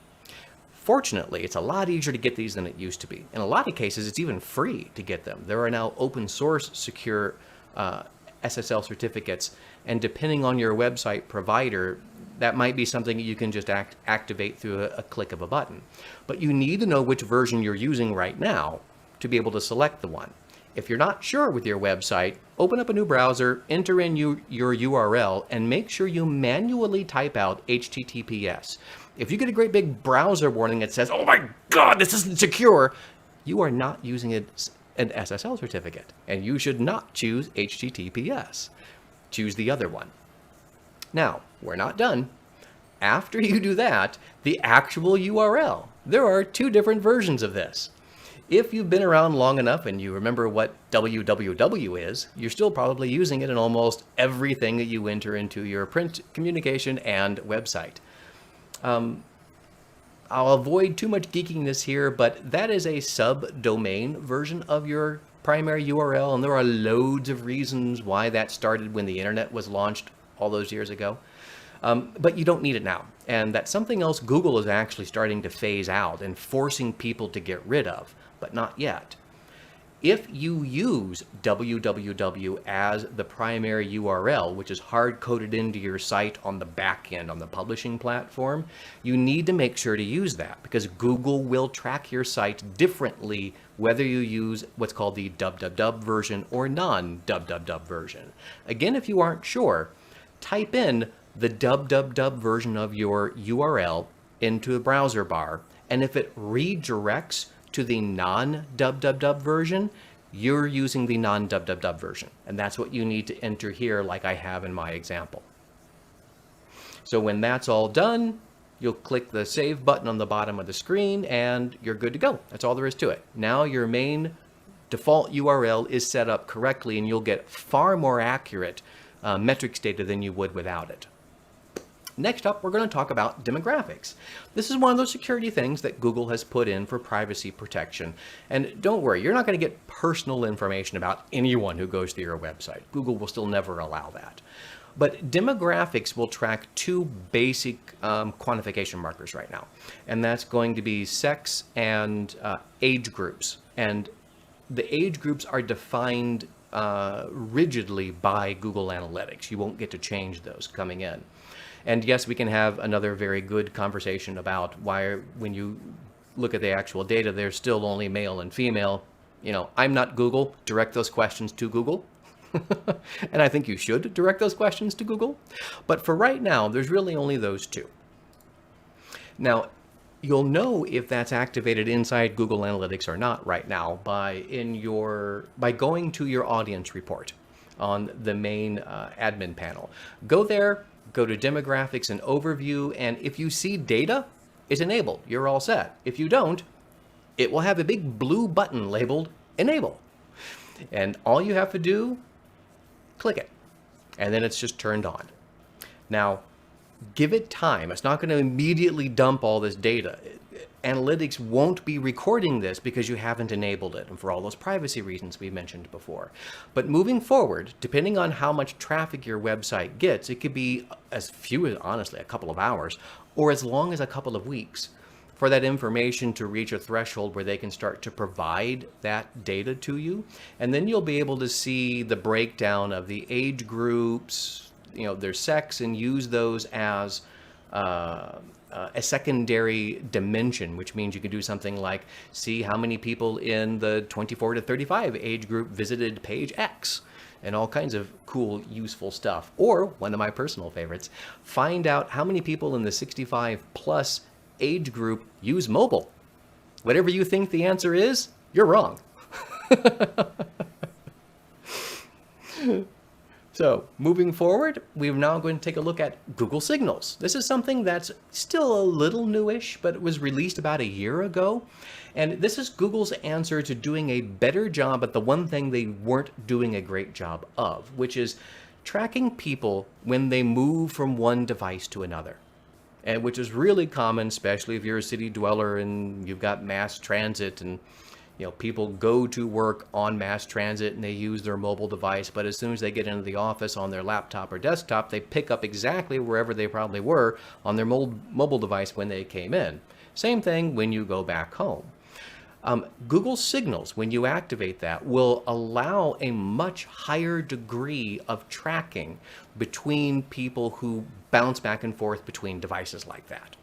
Fortunately, it's a lot easier to get these than it used to be. In a lot of cases, it's even free to get them. There are now open source secure SSL certificates, and depending on your website provider, that might be something you can just activate through a click of a button. But you need to know which version you're using right now to be able to select the one. If you're not sure with your website, open up a new browser, enter in your URL, and make sure you manually type out HTTPS. If you get a great big browser warning that says, "Oh my God, this isn't secure," you are not using an SSL certificate, and you should not choose HTTPS. Choose the other one. Now, we're not done. After you do that, the actual URL. There are two different versions of this. If you've been around long enough and you remember what www is, you're still probably using it in almost everything that you enter into your print communication and website. I'll avoid too much geekiness here, but that is a subdomain version of your primary URL, and there are loads of reasons why that started when the internet was launched all those years ago. But you don't need it now. And that's something else Google is actually starting to phase out and forcing people to get rid of, but not yet. If you use www as the primary URL, which is hard-coded into your site on the back end, on the publishing platform, you need to make sure to use that because Google will track your site differently whether you use what's called the www version or non-www version. Again, if you aren't sure, type in the www version of your URL into a browser bar And if it redirects to the non-dub version, you're using the non-dub version. And that's what you need to enter here, like I have in my example. So when that's all done, you'll click the save button on the bottom of the screen and you're good to go. That's all there is to it. Now your main default URL is set up correctly and you'll get far more accurate metrics data than you would without it. Next up, we're going to talk about demographics. This is one of those security things that Google has put in for privacy protection. And don't worry, you're not going to get personal information about anyone who goes to your website. Google will still never allow that. But demographics will track two basic quantification markers right now. And that's going to be sex and age groups. And the age groups are defined rigidly by Google Analytics. You won't get to change those coming in. And yes, we can have another very good conversation about why, when you look at the actual data, there's still only male and female. You know, I'm not Google. Direct those questions to Google. And I think you should direct those questions to Google. But for right now, there's really only those two. Now, you'll know if that's activated inside Google Analytics or not right now by going to your audience report on the main admin panel. Go there. Go to demographics and overview, and if you see data is enabled, you're all set. If you don't, it will have a big blue button labeled enable. And all you have to do, click it, and then it's just turned on. Now, give it time. It's not going to immediately dump all this data. Analytics won't be recording this because you haven't enabled it, and for all those privacy reasons we mentioned before. But moving forward, depending on how much traffic your website gets, it could be as few as, honestly, a couple of hours, or as long as a couple of weeks for that information to reach a threshold where they can start to provide that data to you. And then you'll be able to see the breakdown of the age groups, you know, their sex, and use those as a secondary dimension, which means you can do something like see how many people in the 24 to 35 age group visited page X, and all kinds of cool, useful stuff. Or, one of my personal favorites, find out how many people in the 65 plus age group use mobile. Whatever you think the answer is, you're wrong. So, moving forward, we're now going to take a look at Google Signals. This is something that's still a little newish, but it was released about a year ago. And this is Google's answer to doing a better job at the one thing they weren't doing a great job of, which is tracking people when they move from one device to another. And which is really common, especially if you're a city dweller and you've got mass transit, and you know, people go to work on mass transit and they use their mobile device, but as soon as they get into the office on their laptop or desktop, they pick up exactly wherever they probably were on their mobile device when they came in. Same thing when you go back home. Google Signals, when you activate that, will allow a much higher degree of tracking between people who bounce back and forth between devices like that.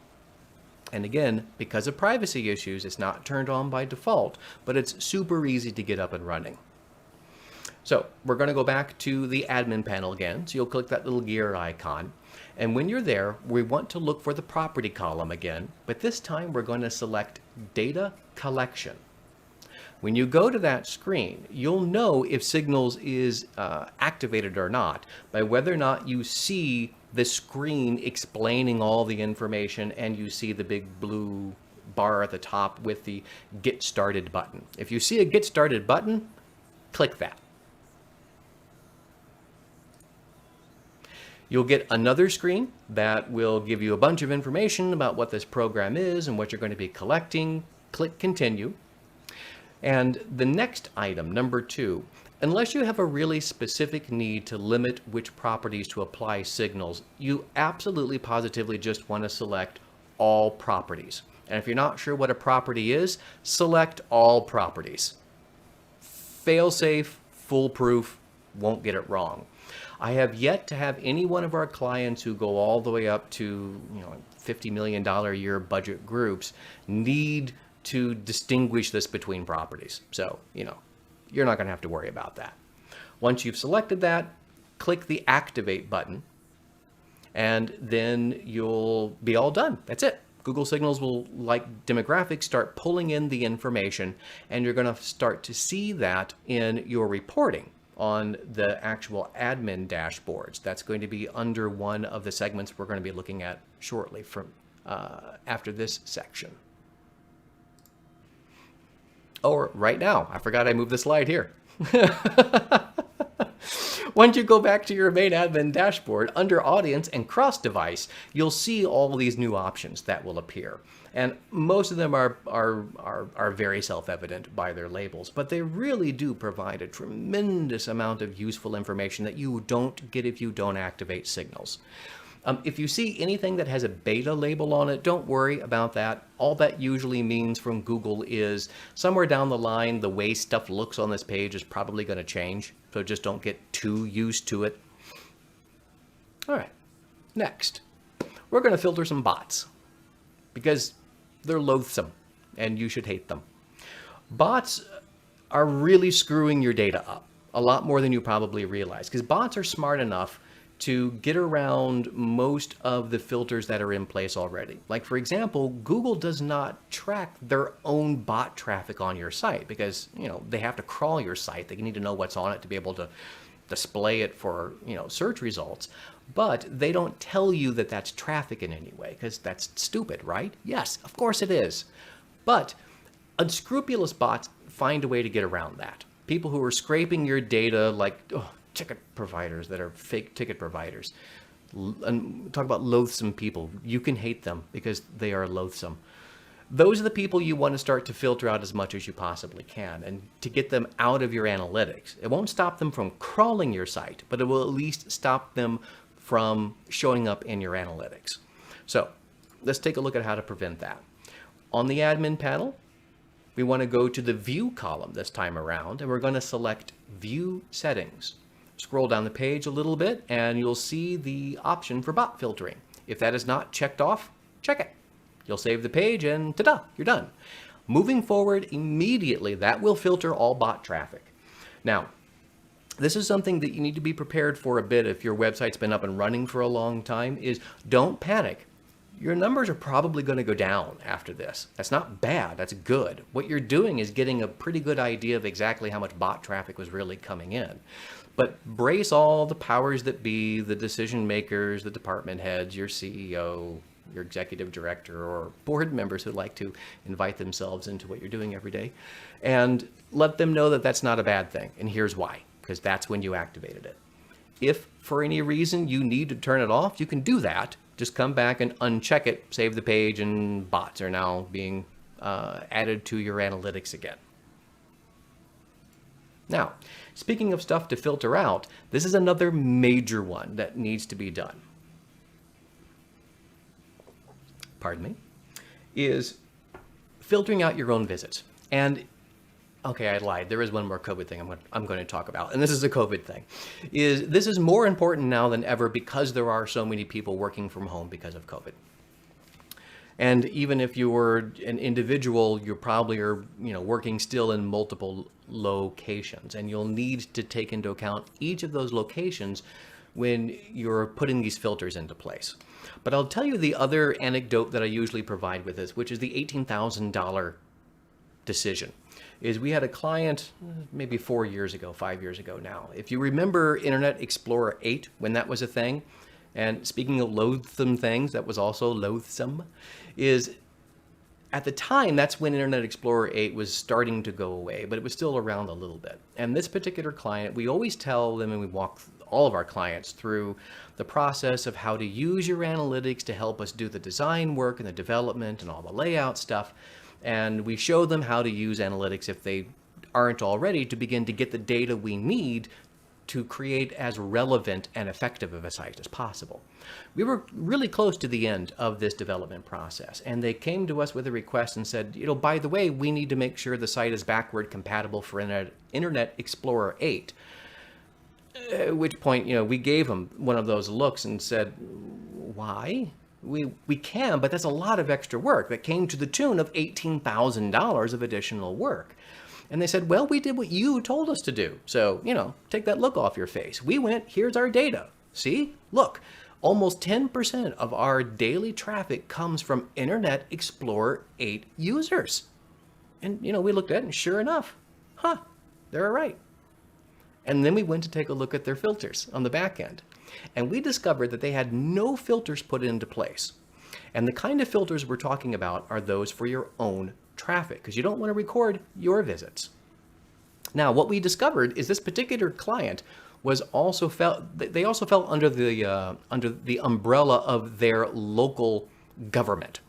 And again, because of privacy issues, it's not turned on by default, but it's super easy to get up and running. So we're going to go back to the admin panel again. So you'll click that little gear icon. And when you're there, we want to look for the property column again, but this time we're going to select data collection. When you go to that screen, you'll know if Signals is activated or not by whether or not you see the screen explaining all the information and you see the big blue bar at the top with the Get Started button. If you see a Get Started button, click that. You'll get another screen that will give you a bunch of information about what this program is and what you're going to be collecting. Click Continue. And the next item, number 2, unless you have a really specific need to limit which properties to apply Signals, you absolutely positively just want to select all properties. And if you're not sure what a property is, select all properties. Fail-safe, foolproof, won't get it wrong. I have yet to have any one of our clients who go all the way up to, $50 million a year budget groups need to distinguish this between properties. So, you're not going to have to worry about that. Once you've selected that, click the Activate button, and then you'll be all done. That's it. Google Signals will, like demographics, start pulling in the information, and you're going to start to see that in your reporting on the actual admin dashboards. That's going to be under one of the segments we're going to be looking at shortly from after this section. Or right now, I forgot I moved the slide here. Once you go back to your main admin dashboard, under Audience and Cross-Device, you'll see all these new options that will appear. And most of them are very self-evident by their labels, but they really do provide a tremendous amount of useful information that you don't get if you don't activate Signals. If you see anything that has a beta label on it, don't worry about that. All that usually means from Google is somewhere down the line, the way stuff looks on this page is probably going to change. So just don't get too used to it. All right, next, we're going to filter some bots because they're loathsome and you should hate them. Bots are really screwing your data up a lot more than you probably realize, because bots are smart enough to get around most of the filters that are in place already. Like, for example, Google does not track their own bot traffic on your site because, they have to crawl your site. They need to know what's on it to be able to display it for, search results. But they don't tell you that that's traffic in any way, because that's stupid, right? Yes, of course it is. But unscrupulous bots find a way to get around that. People who are scraping your data, like, ticket providers that are fake ticket providers. And talk about loathsome people. You can hate them because they are loathsome. Those are the people you want to start to filter out as much as you possibly can, and to get them out of your analytics. It won't stop them from crawling your site, but it will at least stop them from showing up in your analytics. So let's take a look at how to prevent that. On the admin panel, we want to go to the View column this time around, and we're going to select View Settings. Scroll down the page a little bit and you'll see the option for bot filtering. If that is not checked off, check it. You'll save the page and ta-da, you're done. Moving forward, immediately that will filter all bot traffic. Now, this is something that you need to be prepared for a bit if your website's been up and running for a long time, is don't panic. Your numbers are probably going to go down after this. That's not bad, that's good. What you're doing is getting a pretty good idea of exactly how much bot traffic was really coming in. But brace all the powers that be, the decision makers, the department heads, your CEO, your executive director, or board members who like to invite themselves into what you're doing every day, and let them know that that's not a bad thing. And here's why, because that's when you activated it. If for any reason you need to turn it off, you can do that. Just come back and uncheck it, save the page, and bots are now being added to your analytics again. Now, speaking of stuff to filter out, this is another major one that needs to be done. Pardon me, is filtering out your own visits. And okay, I lied. There is one more COVID thing I'm going to talk about, and this is a COVID thing. This is more important now than ever because there are so many people working from home because of COVID. And even if you're an individual, you probably are, working still in multiple locations, and you'll need to take into account each of those locations when you're putting these filters into place. But I'll tell you the other anecdote that I usually provide with this, which is the $18,000 decision. Is we had a client maybe 4 years ago, 5 years ago now. If you remember Internet Explorer 8, when that was a thing, and speaking of loathsome things, that was also loathsome, is at the time, that's when Internet Explorer 8 was starting to go away, but it was still around a little bit. And this particular client, we always tell them, and we walk all of our clients through the process of how to use your analytics to help us do the design work and the development and all the layout stuff. And we show them how to use analytics if they aren't already, to begin to get the data we need to create as relevant and effective of a site as possible. We were really close to the end of this development process, and they came to us with a request and said, by the way, we need to make sure the site is backward compatible for Internet Explorer 8. At which point, we gave them one of those looks and said, why? We can, but that's a lot of extra work that came to the tune of $18,000 of additional work. And they said, well, we did what you told us to do. So, take that look off your face. We went, here's our data. See, look, Almost 10% of our daily traffic comes from Internet Explorer 8 users. And, we looked at it and sure enough, they're right. And then we went to take a look at their filters on the back end. And we discovered that they had no filters put into place. And the kind of filters we're talking about are those for your own traffic, because you don't want to record your visits. Now, what we discovered is this particular client also fell under the umbrella of their local government.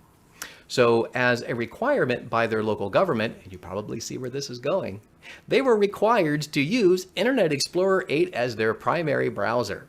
So as a requirement by their local government, and you probably see where this is going, they were required to use Internet Explorer 8 as their primary browser.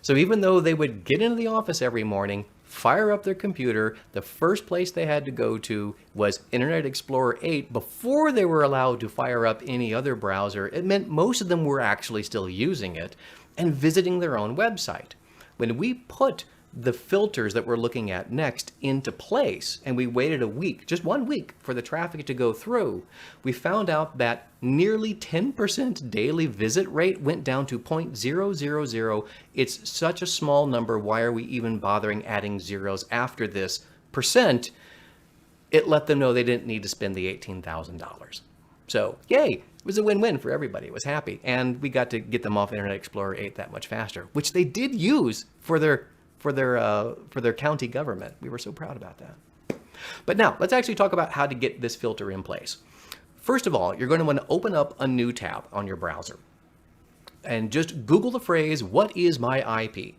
So even though they would get into the office every morning, fire up their computer, the first place they had to go to was Internet Explorer 8 before they were allowed to fire up any other browser. It meant most of them were actually still using it and visiting their own website. When we put the filters that we're looking at next into place, and we waited a week, just 1 week, for the traffic to go through, we found out that nearly 10% daily visit rate went down to 0.000. It's such a small number, why are we even bothering adding zeros after this percent? It let them know they didn't need to spend the $18,000. So, yay, it was a win-win for everybody. It was happy, and we got to get them off Internet Explorer 8 that much faster, which they did use for their county government. We were so proud about that. But now, let's actually talk about how to get this filter in place. First of all, you're going to want to open up a new tab on your browser and just Google the phrase, "What is my IP?"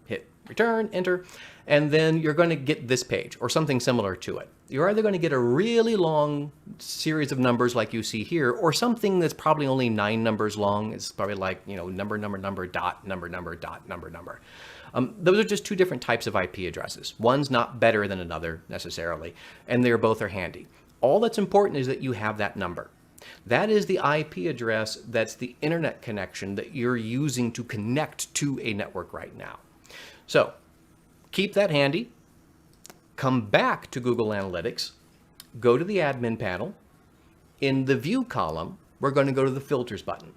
Hit return, enter, and then you're going to get this page or something similar to it. You're either going to get a really long series of numbers like you see here, or something that's probably only 9 numbers long. It's probably like, number, dot, number, dot, number. Those are just two different types of IP addresses. One's not better than another necessarily, and both are handy. All that's important is that you have that number. That is the IP address that's the internet connection that you're using to connect to a network right now. So keep that handy. Come back to Google Analytics, go to the admin panel. In the view column, we're going to go to the filters button.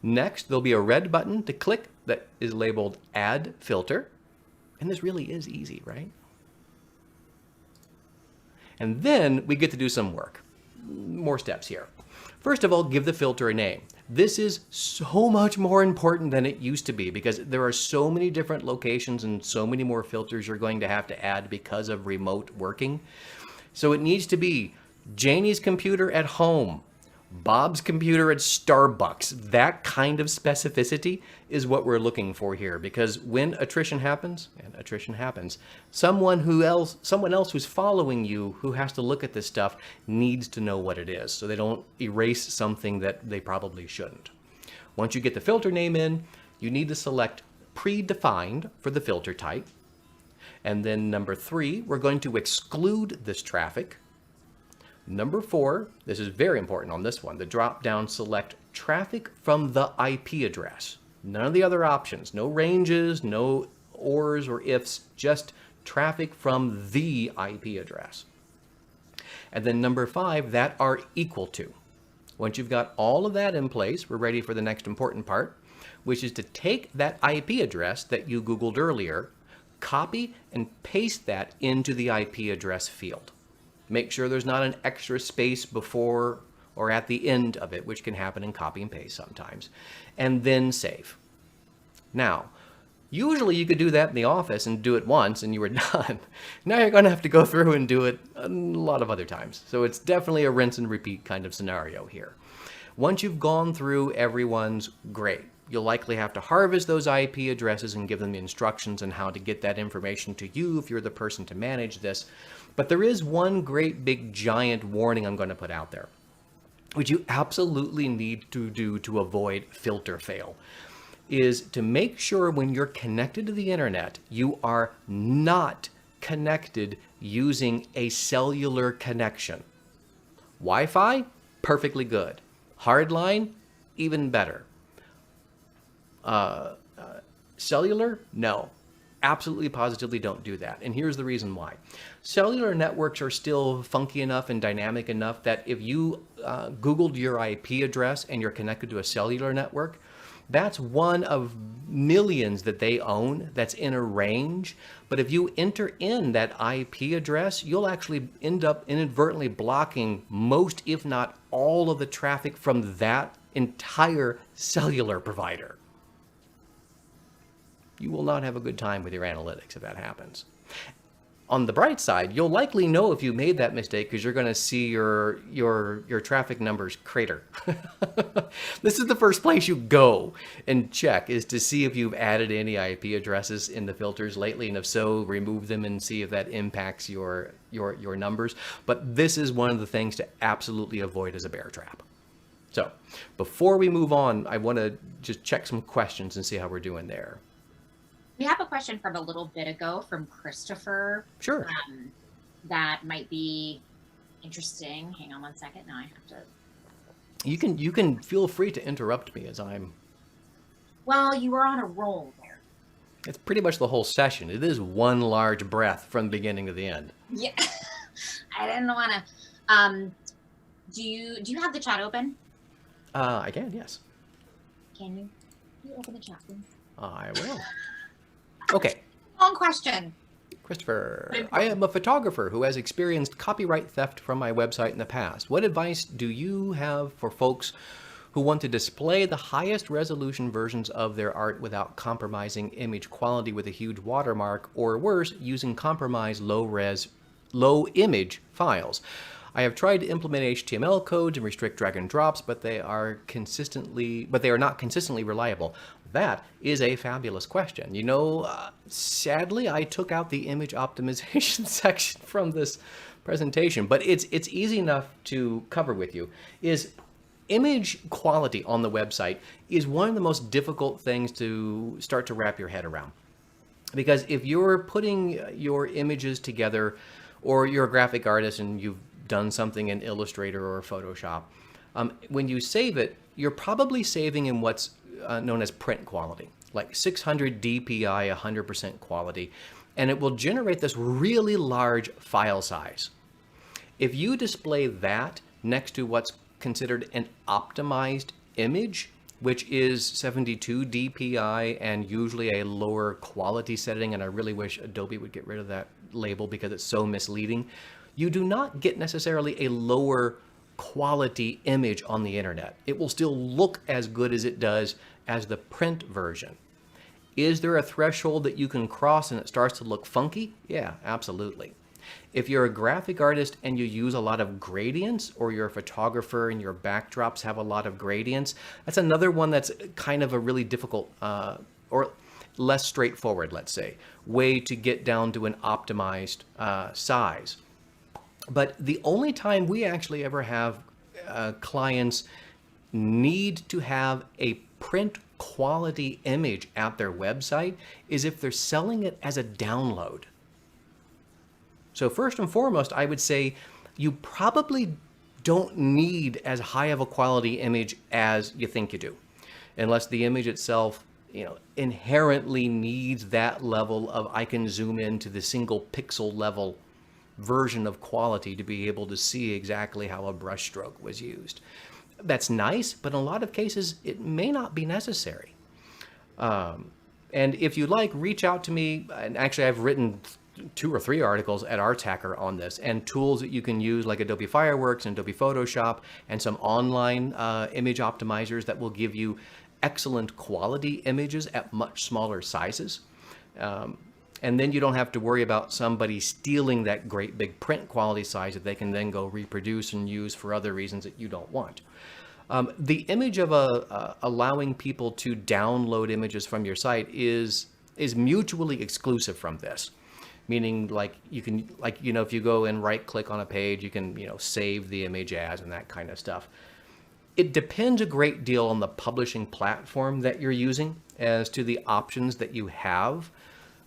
Next, there'll be a red button to click that is labeled Add Filter. And this really is easy, right? And then we get to do some work. More steps here. First of all, give the filter a name. This is so much more important than it used to be because there are so many different locations and so many more filters you're going to have to add because of remote working. So it needs to be Janie's computer at home, Bob's computer at Starbucks. That kind of specificity is what we're looking for here, because when attrition happens, and attrition happens, someone else who's following you who has to look at this stuff needs to know what it is so they don't erase something that they probably shouldn't. Once you get the filter name in, you need to select predefined for the filter type. And then number 3, we're going to exclude this traffic. Number 4, this is very important on this one, the drop down select traffic from the IP address. None of the other options, no ranges, no ors or ifs, just traffic from the IP address. And then number 5, that are equal to. Once you've got all of that in place, we're ready for the next important part, which is to take that IP address that you Googled earlier, copy and paste that into the IP address field. Make sure there's not an extra space before or at the end of it, which can happen in copy and paste sometimes, and then save. Now, usually you could do that in the office and do it once and you were done. Now you're going to have to go through and do it a lot of other times. So it's definitely a rinse and repeat kind of scenario here. Once you've gone through everyone's, great. You'll likely have to harvest those IP addresses and give them the instructions on how to get that information to you if you're the person to manage this. But there is one great big giant warning I'm going to put out there, which you absolutely need to do to avoid filter fail, is to make sure when you're connected to the internet, you are not connected using a cellular connection. Wi-Fi, perfectly good. Hardline, even better. Cellular, no. absolutely positively don't do that. And here's the reason why. Cellular networks are still funky enough and dynamic enough that if you Googled your IP address and you're connected to a cellular network, that's one of millions that they own that's in a range. But if you enter in that IP address, you'll actually end up inadvertently blocking most, if not all, of the traffic from that entire cellular provider. You will not have a good time with your analytics if that happens. On the bright side, you'll likely know if you made that mistake because you're going to see your traffic numbers crater. This is the first place you go and check, is to see if you've added any IP addresses in the filters lately, and if so, remove them and see if that impacts your numbers. But this is one of the things to absolutely avoid as a bear trap. So before we move on, I want to just check some questions and see how we're doing there. We have a question from a little bit ago from Christopher. Sure. That might be interesting. Hang on one second. Now I have to. You can feel free to interrupt me as I'm. Well, you were on a roll there. It's pretty much the whole session. It is one large breath from the beginning to the end. Yeah. I didn't want to. Do you have the chat open? I can, yes. Can you open the chat, please? I will. Okay. Long question. Christopher, I am a photographer who has experienced copyright theft from my website in the past. What advice do you have for folks who want to display the highest resolution versions of their art without compromising image quality with a huge watermark, or worse, using compromised low image files? I have tried to implement HTML codes and restrict drag and drops, but they are not consistently reliable. That is a fabulous question. You know, sadly, I took out the image optimization section from this presentation, but it's easy enough to cover with you. Is image quality on the website is one of the most difficult things to start to wrap your head around. Because if you're putting your images together, or you're a graphic artist and you've done something in Illustrator or Photoshop, when you save it, you're probably saving in what's known as print quality, like 600 DPI, 100% quality, and it will generate this really large file size. If you display that next to what's considered an optimized image, which is 72 DPI and usually a lower quality setting, and I really wish Adobe would get rid of that label because it's so misleading, you do not get necessarily a lower quality image on the internet. It will still look as good as it does as the print version. Is there a threshold that you can cross and it starts to look funky? Yeah, absolutely. If you're a graphic artist and you use a lot of gradients, or you're a photographer and your backdrops have a lot of gradients, that's another one that's kind of a really difficult or less straightforward, let's say, way to get down to an optimized size. But the only time we actually ever have clients need to have a print quality image at their website is if they're selling it as a download. So first and foremost, I would say you probably don't need as high of a quality image as you think you do, unless the image itself, inherently needs that level of, I can zoom into the single pixel level version of quality to be able to see exactly how a brush stroke was used. That's nice, but in a lot of cases, it may not be necessary. And if you'd like, reach out to me. And actually, I've written 2 or 3 articles at Arts Hacker on this, and tools that you can use like Adobe Fireworks and Adobe Photoshop, and some online image optimizers that will give you excellent quality images at much smaller sizes. And then you don't have to worry about somebody stealing that great big print quality size that they can then go reproduce and use for other reasons that you don't want. The image of allowing people to download images from your site is mutually exclusive from this. Meaning, like, you can, if you go and right click on a page, you can, save the image as and that kind of stuff. It depends a great deal on the publishing platform that you're using as to the options that you have.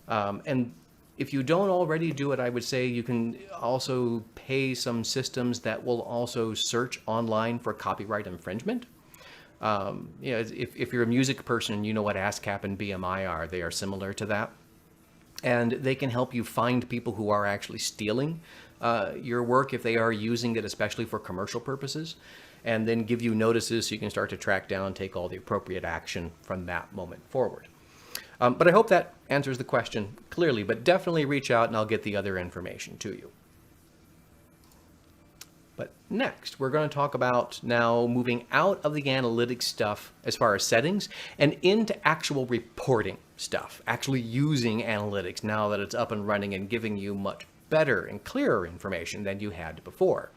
And if you don't already do it, I would say you can also pay some systems that will also search online for copyright infringement. If you're a music person, you know what ASCAP and BMI are. They are similar to that. and they can help you find people who are actually stealing your work if they are using it, especially for commercial purposes, and then give you notices so you can start to track down and take all the appropriate action from that moment forward. But I hope that answers the question clearly, but definitely reach out and I'll get the other information to you. But next, we're going to talk about now moving out of the analytics stuff as far as settings and into actual reporting stuff, actually using analytics now that it's up and running and giving you much better and clearer information than you had before.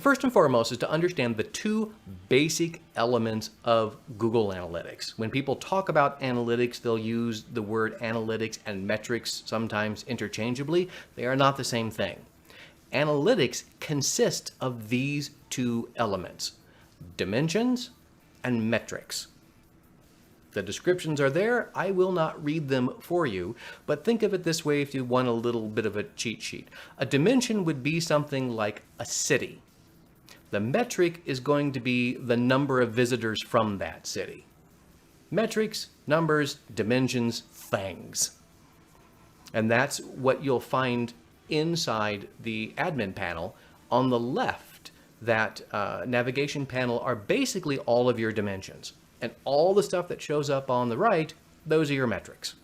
First and foremost is to understand the two basic elements of Google Analytics. When people talk about analytics, they'll use the word analytics and metrics sometimes interchangeably. They are not the same thing. Analytics consists of these two elements, dimensions and metrics. The descriptions are there. I will not read them for you, but think of it this way if you want a little bit of a cheat sheet. A dimension would be something like a city. The metric is going to be the number of visitors from that city. Metrics, numbers, dimensions, things. And that's what you'll find inside the admin panel. On the left, that navigation panel are basically all of your dimensions. And all the stuff that shows up on the right, those are your metrics.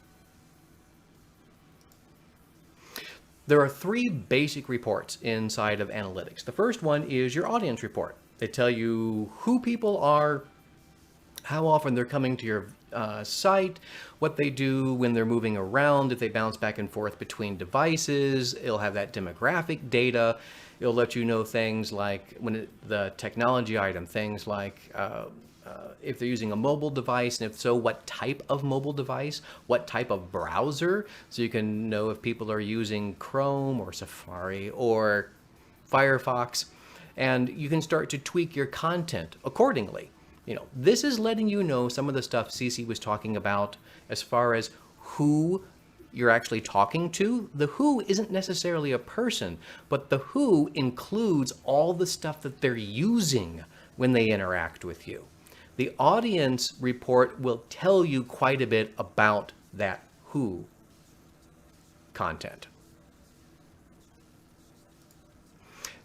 There are three basic reports inside of analytics. The first one is your audience report. They tell you who people are, how often they're coming to your site, what they do when they're moving around, if they bounce back and forth between devices. It'll have that demographic data. It'll let you know things like the technology item, things like if they're using a mobile device, and if so, what type of mobile device, what type of browser, so you can know if people are using Chrome or Safari or Firefox, and you can start to tweak your content accordingly. This is letting you know some of the stuff Ceci was talking about as far as who you're actually talking to. The who isn't necessarily a person, but the who includes all the stuff that they're using when they interact with you. The audience report will tell you quite a bit about that who content.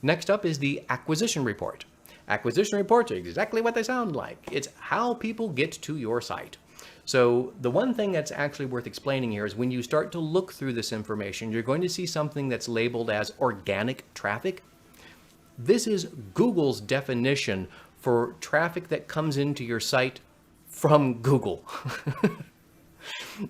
Next up is the acquisition report. Acquisition reports are exactly what they sound like. It's how people get to your site. So the one thing that's actually worth explaining here is when you start to look through this information, you're going to see something that's labeled as organic traffic. This is Google's definition for traffic that comes into your site from Google.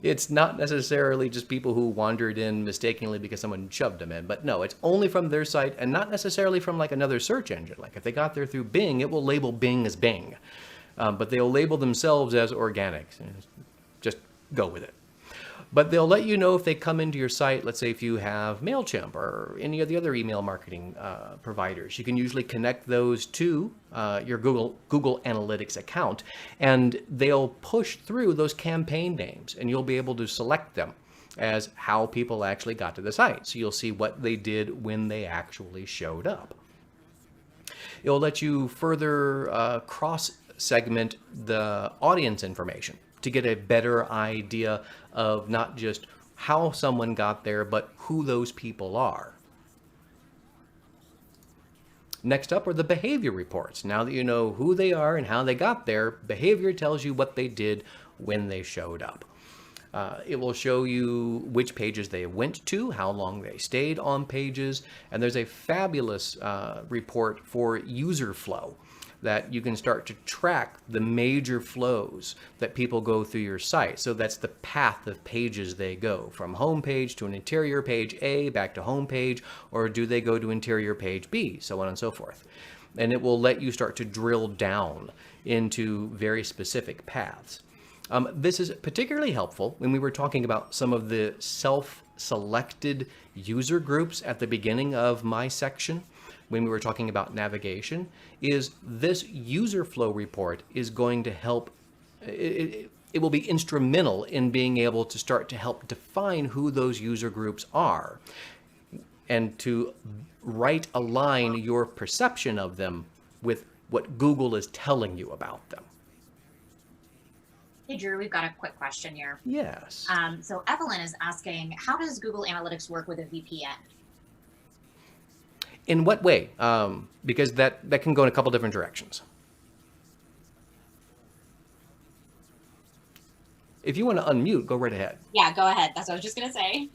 It's not necessarily just people who wandered in mistakenly because someone shoved them in, but no, it's only from their site and not necessarily from like another search engine. Like if they got there through Bing, it will label Bing as Bing, but they'll label themselves as organic. Just go with it. But they'll let you know if they come into your site. Let's say if you have MailChimp or any of the other email marketing providers, you can usually connect those to your Google Analytics account, and they'll push through those campaign names, and you'll be able to select them as how people actually got to the site. So you'll see what they did when they actually showed up. It'll let you further cross-segment the audience information to get a better idea of not just how someone got there, but who those people are. Next up are the behavior reports. Now that you know who they are and how they got there, behavior tells you what they did when they showed up. It will show you which pages they went to, how long they stayed on pages, and there's a fabulous report for user flow that you can start to track the major flows that people go through your site. So that's the path of pages they go, from home page to an interior page A, back to home page, or do they go to interior page B, so on and so forth. And it will let you start to drill down into very specific paths. This is particularly helpful when we were talking about some of the self-selected user groups at the beginning of my section. When we were talking about navigation, is this user flow report is going to help, it will be instrumental in being able to start to help define who those user groups are and to right align your perception of them with what Google is telling you about them. Hey, Drew, we've got a quick question here. Yes. So Evelyn is asking, how does Google Analytics work with a VPN? In what way? Because that can go in a couple different directions. If you want to unmute, go right ahead. Yeah, go ahead. That's what I was just going to say.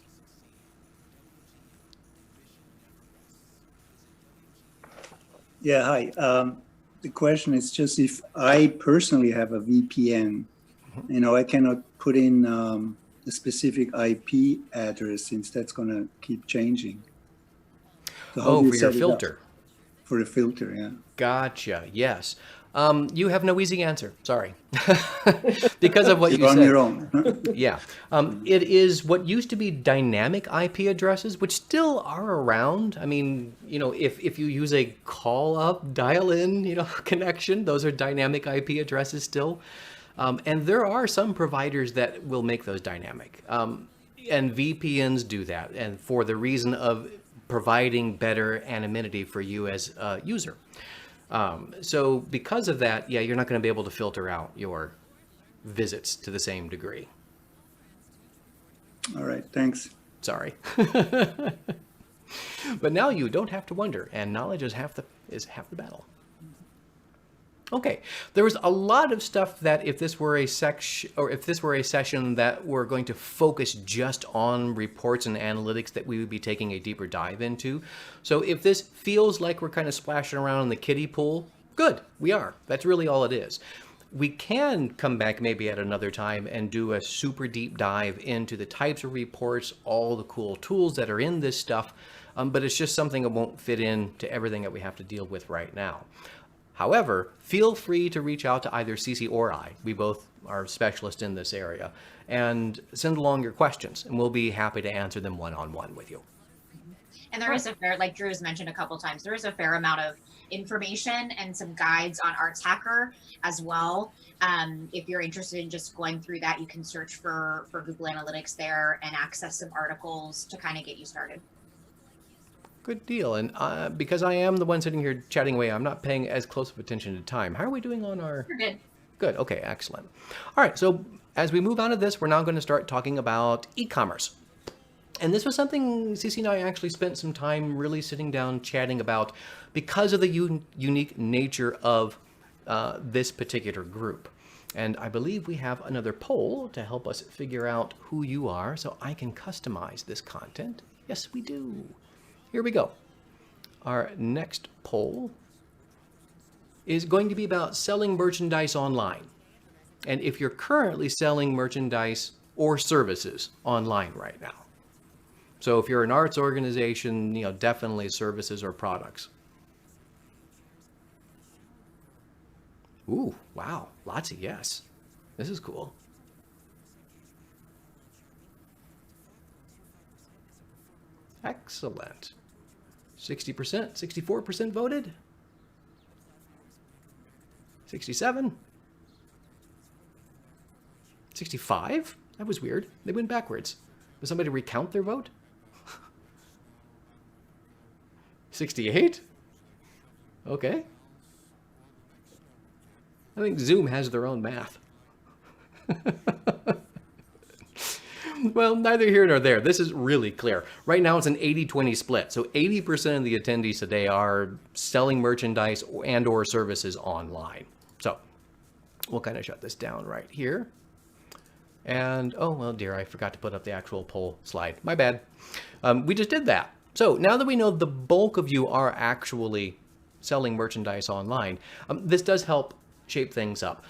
Yeah, hi. The question is just if I personally have a VPN, I cannot put in a specific IP address since that's going to keep changing. So how do you For your set it up? filter. For a filter, yeah. Gotcha. Yes. You have no easy answer. Sorry. Because of what you You're on said. your own. Yeah. It is what used to be dynamic IP addresses, which still are around. I mean, if you use a call up, dial in, connection, those are dynamic IP addresses still. And there are some providers that will make those dynamic. And VPNs do that. And for the reason of providing better anonymity for you as a user. So because of that, yeah, you're not going to be able to filter out your visits to the same degree. All right, thanks. Sorry. But now you don't have to wonder, and knowledge is half the battle. Okay, there was a lot of stuff that if this were a session that we're going to focus just on reports and analytics, that we would be taking a deeper dive into. So if this feels like we're kind of splashing around in the kiddie pool, good, we are. That's really all it is. We can come back maybe at another time and do a super deep dive into the types of reports, all the cool tools that are in this stuff, but it's just something that won't fit into everything that we have to deal with right now. However, feel free to reach out to either Ceci or I. We both are specialists in this area, and send along your questions, and we'll be happy to answer them one-on-one with you. And there is a fair, like Drew has mentioned a couple times, there is a fair amount of information and some guides on Arts Hacker as well. If you're interested in just going through that, you can search for Google Analytics there and access some articles to kind of get you started. Good deal. And because I am the one sitting here chatting away, I'm not paying as close of attention to time. How are we doing on our... You're good. Good. Okay, excellent. All right, so as we move on to this, we're now going to start talking about e-commerce. And this was something Ceci and I actually spent some time really sitting down chatting about because of the unique nature of this particular group. And I believe we have another poll to help us figure out who you are so I can customize this content. Yes, we do. Here we go. Our next poll is going to be about selling merchandise online. And if you're currently selling merchandise or services online right now. So if you're an arts organization, definitely services or products. Ooh, wow, lots of yes. This is cool. Excellent. 60%, 64% voted. 67. 65? That was weird. They went backwards. Did somebody recount their vote? 68? Okay. I think Zoom has their own math. Well, neither here nor there. This is really clear. Right now it's an 80-20 split. So 80% of the attendees today are selling merchandise and or services online. So we'll kind of shut this down right here. And, oh, well, dear, I forgot to put up the actual poll slide. My bad. We just did that. So now that we know the bulk of you are actually selling merchandise online, this does help shape things up.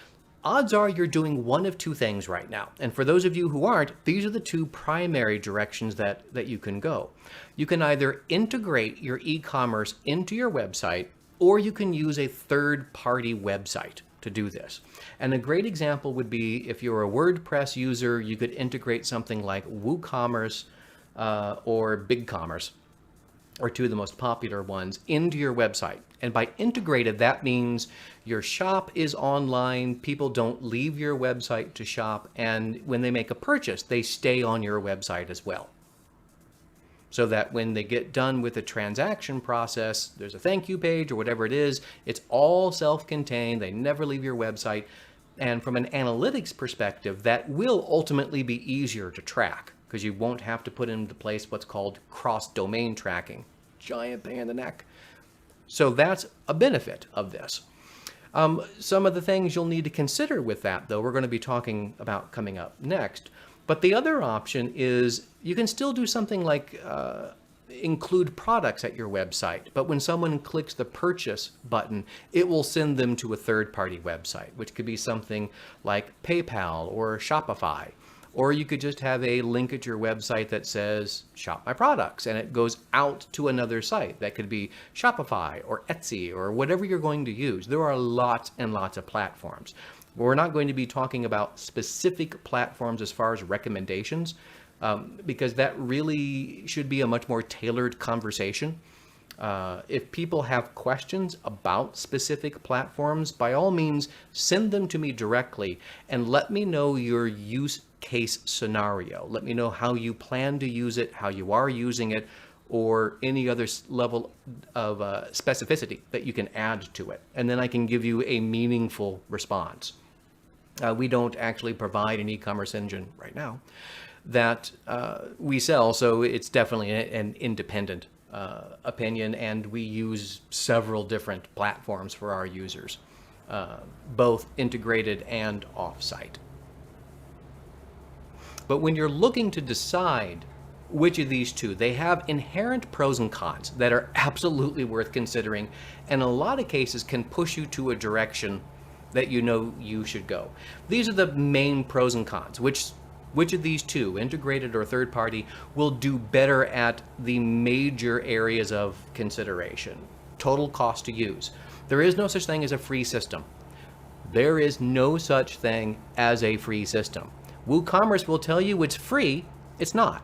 Odds are you're doing one of two things right now. And for those of you who aren't, these are the two primary directions that you can go. You can either integrate your e-commerce into your website, or you can use a third-party website to do this. And a great example would be if you're a WordPress user, you could integrate something like WooCommerce or BigCommerce, or two of the most popular ones, into your website. And by integrated, that means your shop is online, people don't leave your website to shop, and when they make a purchase, they stay on your website as well. So that when they get done with the transaction process, there's a thank you page or whatever it is, it's all self-contained, they never leave your website. And from an analytics perspective, that will ultimately be easier to track because you won't have to put into place what's called cross-domain tracking. Giant pain in the neck. So that's a benefit of this. Some of the things you'll need to consider with that, though, we're going to be talking about coming up next. But the other option is you can still do something like include products at your website, but when someone clicks the purchase button, it will send them to a third-party website, which could be something like PayPal or Shopify. Or you could just have a link at your website that says, shop my products, and it goes out to another site. That could be Shopify or Etsy or whatever you're going to use. There are lots and lots of platforms. We're not going to be talking about specific platforms as far as recommendations, because that really should be a much more tailored conversation. If people have questions about specific platforms, by all means, send them to me directly and let me know your use case scenario. Let me know how you plan to use it, how you are using it, or any other level of specificity that you can add to it. And then I can give you a meaningful response. We don't actually provide an e-commerce engine right now that we sell, so it's definitely an independent opinion, and we use several different platforms for our users, both integrated and off-site. But when you're looking to decide which of these two, they have inherent pros and cons that are absolutely worth considering, and in a lot of cases can push you to a direction that you know you should go. These are the main pros and cons. Which of these two, integrated or third party, will do better at the major areas of consideration? Total cost to use. There is no such thing as a free system. There is no such thing as a free system. WooCommerce will tell you it's free. It's not.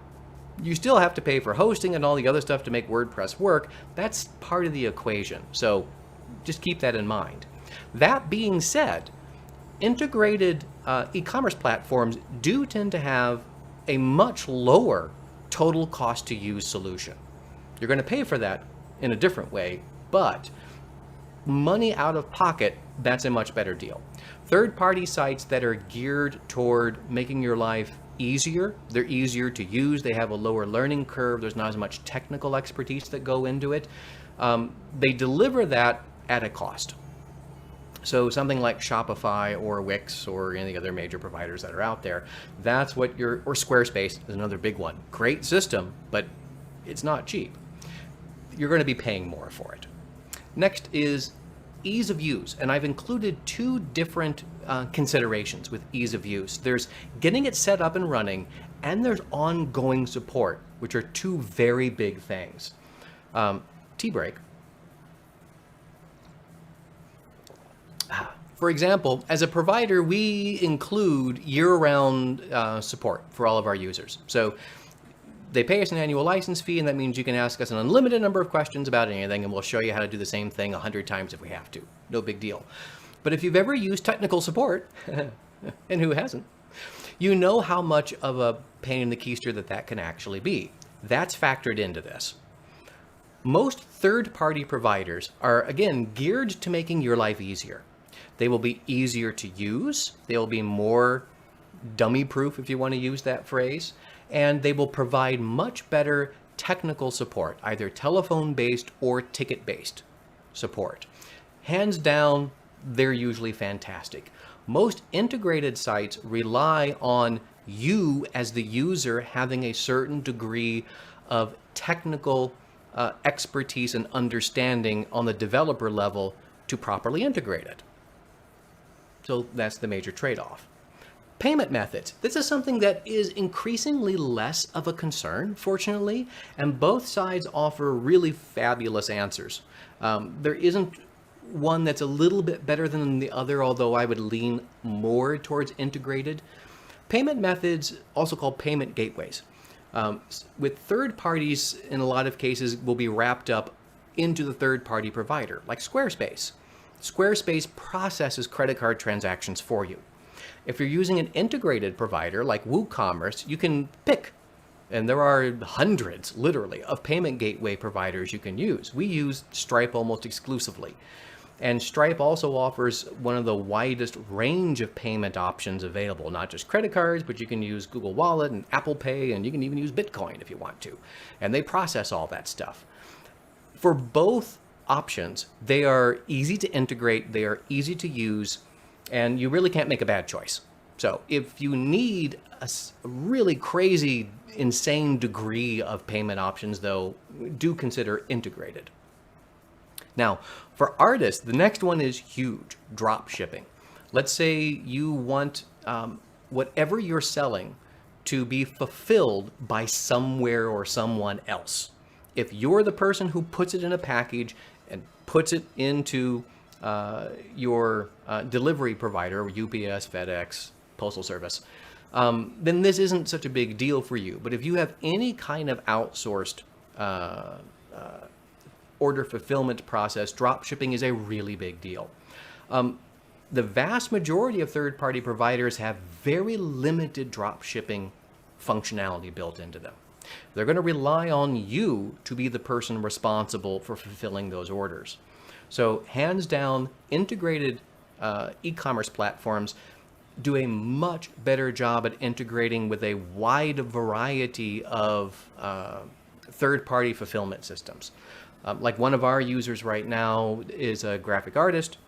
You still have to pay for hosting and all the other stuff to make WordPress work. That's part of the equation. So just keep that in mind. That being said, integrated e-commerce platforms do tend to have a much lower total cost to use solution. You're going to pay for that in a different way, but money out of pocket, that's a much better deal. Third-party sites that are geared toward making your life easier, they're easier to use, they have a lower learning curve, there's not as much technical expertise that go into it. They deliver that at a cost. So something like Shopify or Wix or any of the other major providers that are out there, that's what or Squarespace is another big one. Great system, but it's not cheap. You're going to be paying more for it. Next is ease of use, and I've included two different considerations with ease of use. There's getting it set up and running, and there's ongoing support, which are two very big things. Tea break. For example, as a provider, we include year-round support for all of our users. So they pay us an annual license fee, and that means you can ask us an unlimited number of questions about anything, and we'll show you how to do the same thing 100 times if we have to. No big deal. But if you've ever used technical support, and who hasn't, you know how much of a pain in the keister that can actually be. That's factored into this. Most third-party providers are, again, geared to making your life easier. They will be easier to use. They will be more dummy-proof, if you want to use that phrase. And they will provide much better technical support, either telephone-based or ticket-based support. Hands down, they're usually fantastic. Most integrated sites rely on you as the user having a certain degree of technical expertise and understanding on the developer level to properly integrate it. So that's the major trade-off. Payment methods. This is something that is increasingly less of a concern, fortunately, and both sides offer really fabulous answers. There isn't one that's a little bit better than the other, although I would lean more towards integrated. Payment methods, also called payment gateways, with third parties in a lot of cases will be wrapped up into the third-party provider, like Squarespace. Squarespace processes credit card transactions for you. If you're using an integrated provider like WooCommerce, you can pick, and there are hundreds, literally, of payment gateway providers you can use. We use Stripe almost exclusively. And Stripe also offers one of the widest range of payment options available, not just credit cards, but you can use Google Wallet and Apple Pay, and you can even use Bitcoin if you want to. And they process all that stuff. For both options, they are easy to integrate, they are easy to use, and you really can't make a bad choice. So if you need a really crazy, insane degree of payment options, though, do consider integrated. Now, for artists, the next one is huge, drop shipping. Let's say you want whatever you're selling to be fulfilled by somewhere or someone else. If you're the person who puts it in a package and puts it into your delivery provider, UPS, FedEx, Postal Service, then this isn't such a big deal for you. But if you have any kind of outsourced order fulfillment process, drop shipping is a really big deal. The vast majority of third-party providers have very limited drop shipping functionality built into them. They're going to rely on you to be the person responsible for fulfilling those orders. So hands down, integrated e-commerce platforms do a much better job at integrating with a wide variety of third-party fulfillment systems. Like one of our users right now is a graphic artist.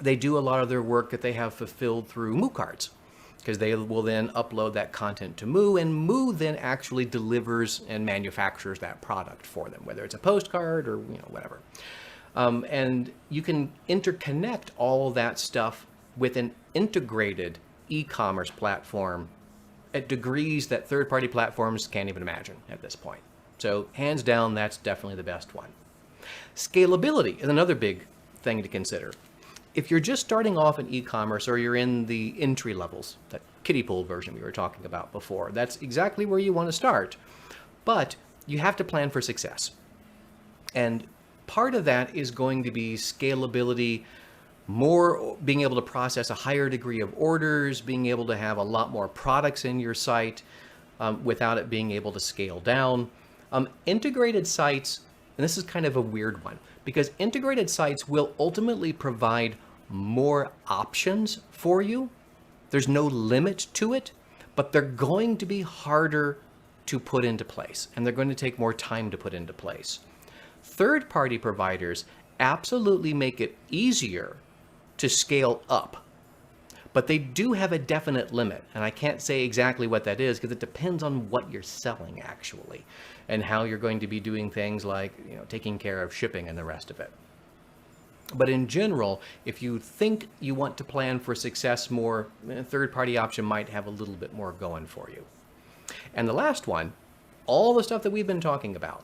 They do a lot of their work that they have fulfilled through Moo cards, because they will then upload that content to Moo, and Moo then actually delivers and manufactures that product for them, whether it's a postcard or whatever. And you can interconnect all that stuff with an integrated e-commerce platform at degrees that third-party platforms can't even imagine at this point. So hands down, that's definitely the best one. Scalability is another big thing to consider. If you're just starting off in e-commerce, or you're in the entry levels, that kiddie pool version we were talking about before, that's exactly where you want to start. But you have to plan for success. And part of that is going to be scalability, more being able to process a higher degree of orders, being able to have a lot more products in your site without it being able to scale down. Integrated sites, and this is kind of a weird one, because integrated sites will ultimately provide more options for you. There's no limit to it, but they're going to be harder to put into place, and they're going to take more time to put into place. Third-party providers absolutely make it easier to scale up, but they do have a definite limit, and I can't say exactly what that is because it depends on what you're selling actually, and how you're going to be doing things like taking care of shipping and the rest of it. But in general, if you think you want to plan for success more, a third-party option might have a little bit more going for you. And the last one, all the stuff that we've been talking about.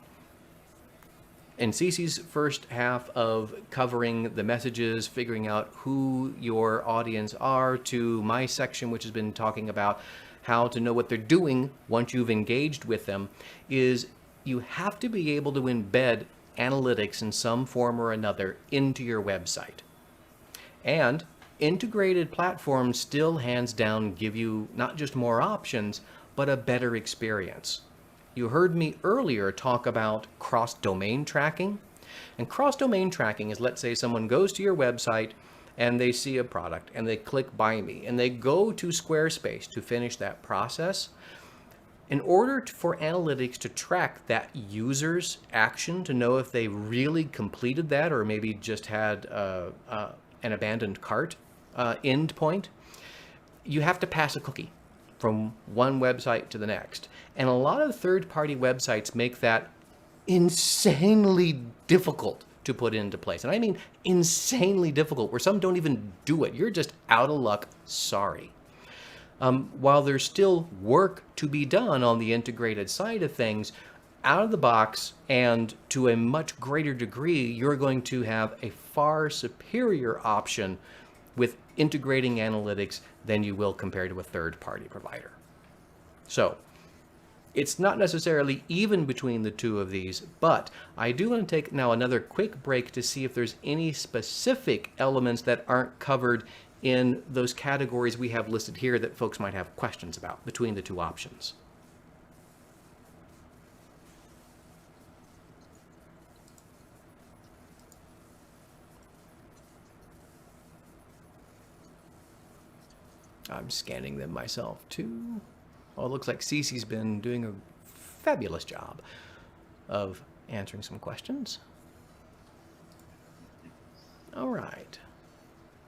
In Ceci's first half of covering the messages, figuring out who your audience are, to my section, which has been talking about how to know what they're doing once you've engaged with them, is you have to be able to embed analytics in some form or another into your website. And integrated platforms still hands down give you not just more options, but a better experience. You heard me earlier talk about cross-domain tracking. And cross-domain tracking is, let's say someone goes to your website and they see a product and they click Buy Me and they go to Squarespace to finish that process. In order for analytics to track that user's action, to know if they really completed that or maybe just had an abandoned cart endpoint, you have to pass a cookie from one website to the next. And a lot of third-party websites make that insanely difficult to put into place. And I mean insanely difficult, where some don't even do it. You're just out of luck, sorry. While there's still work to be done on the integrated side of things, out of the box and to a much greater degree, you're going to have a far superior option with integrating analytics than you will compared to a third-party provider. So it's not necessarily even between the two of these, but I do want to take now another quick break to see if there's any specific elements that aren't covered in those categories we have listed here that folks might have questions about between the two options. I'm scanning them myself too. Oh, it looks like Ceci's been doing a fabulous job of answering some questions. All right.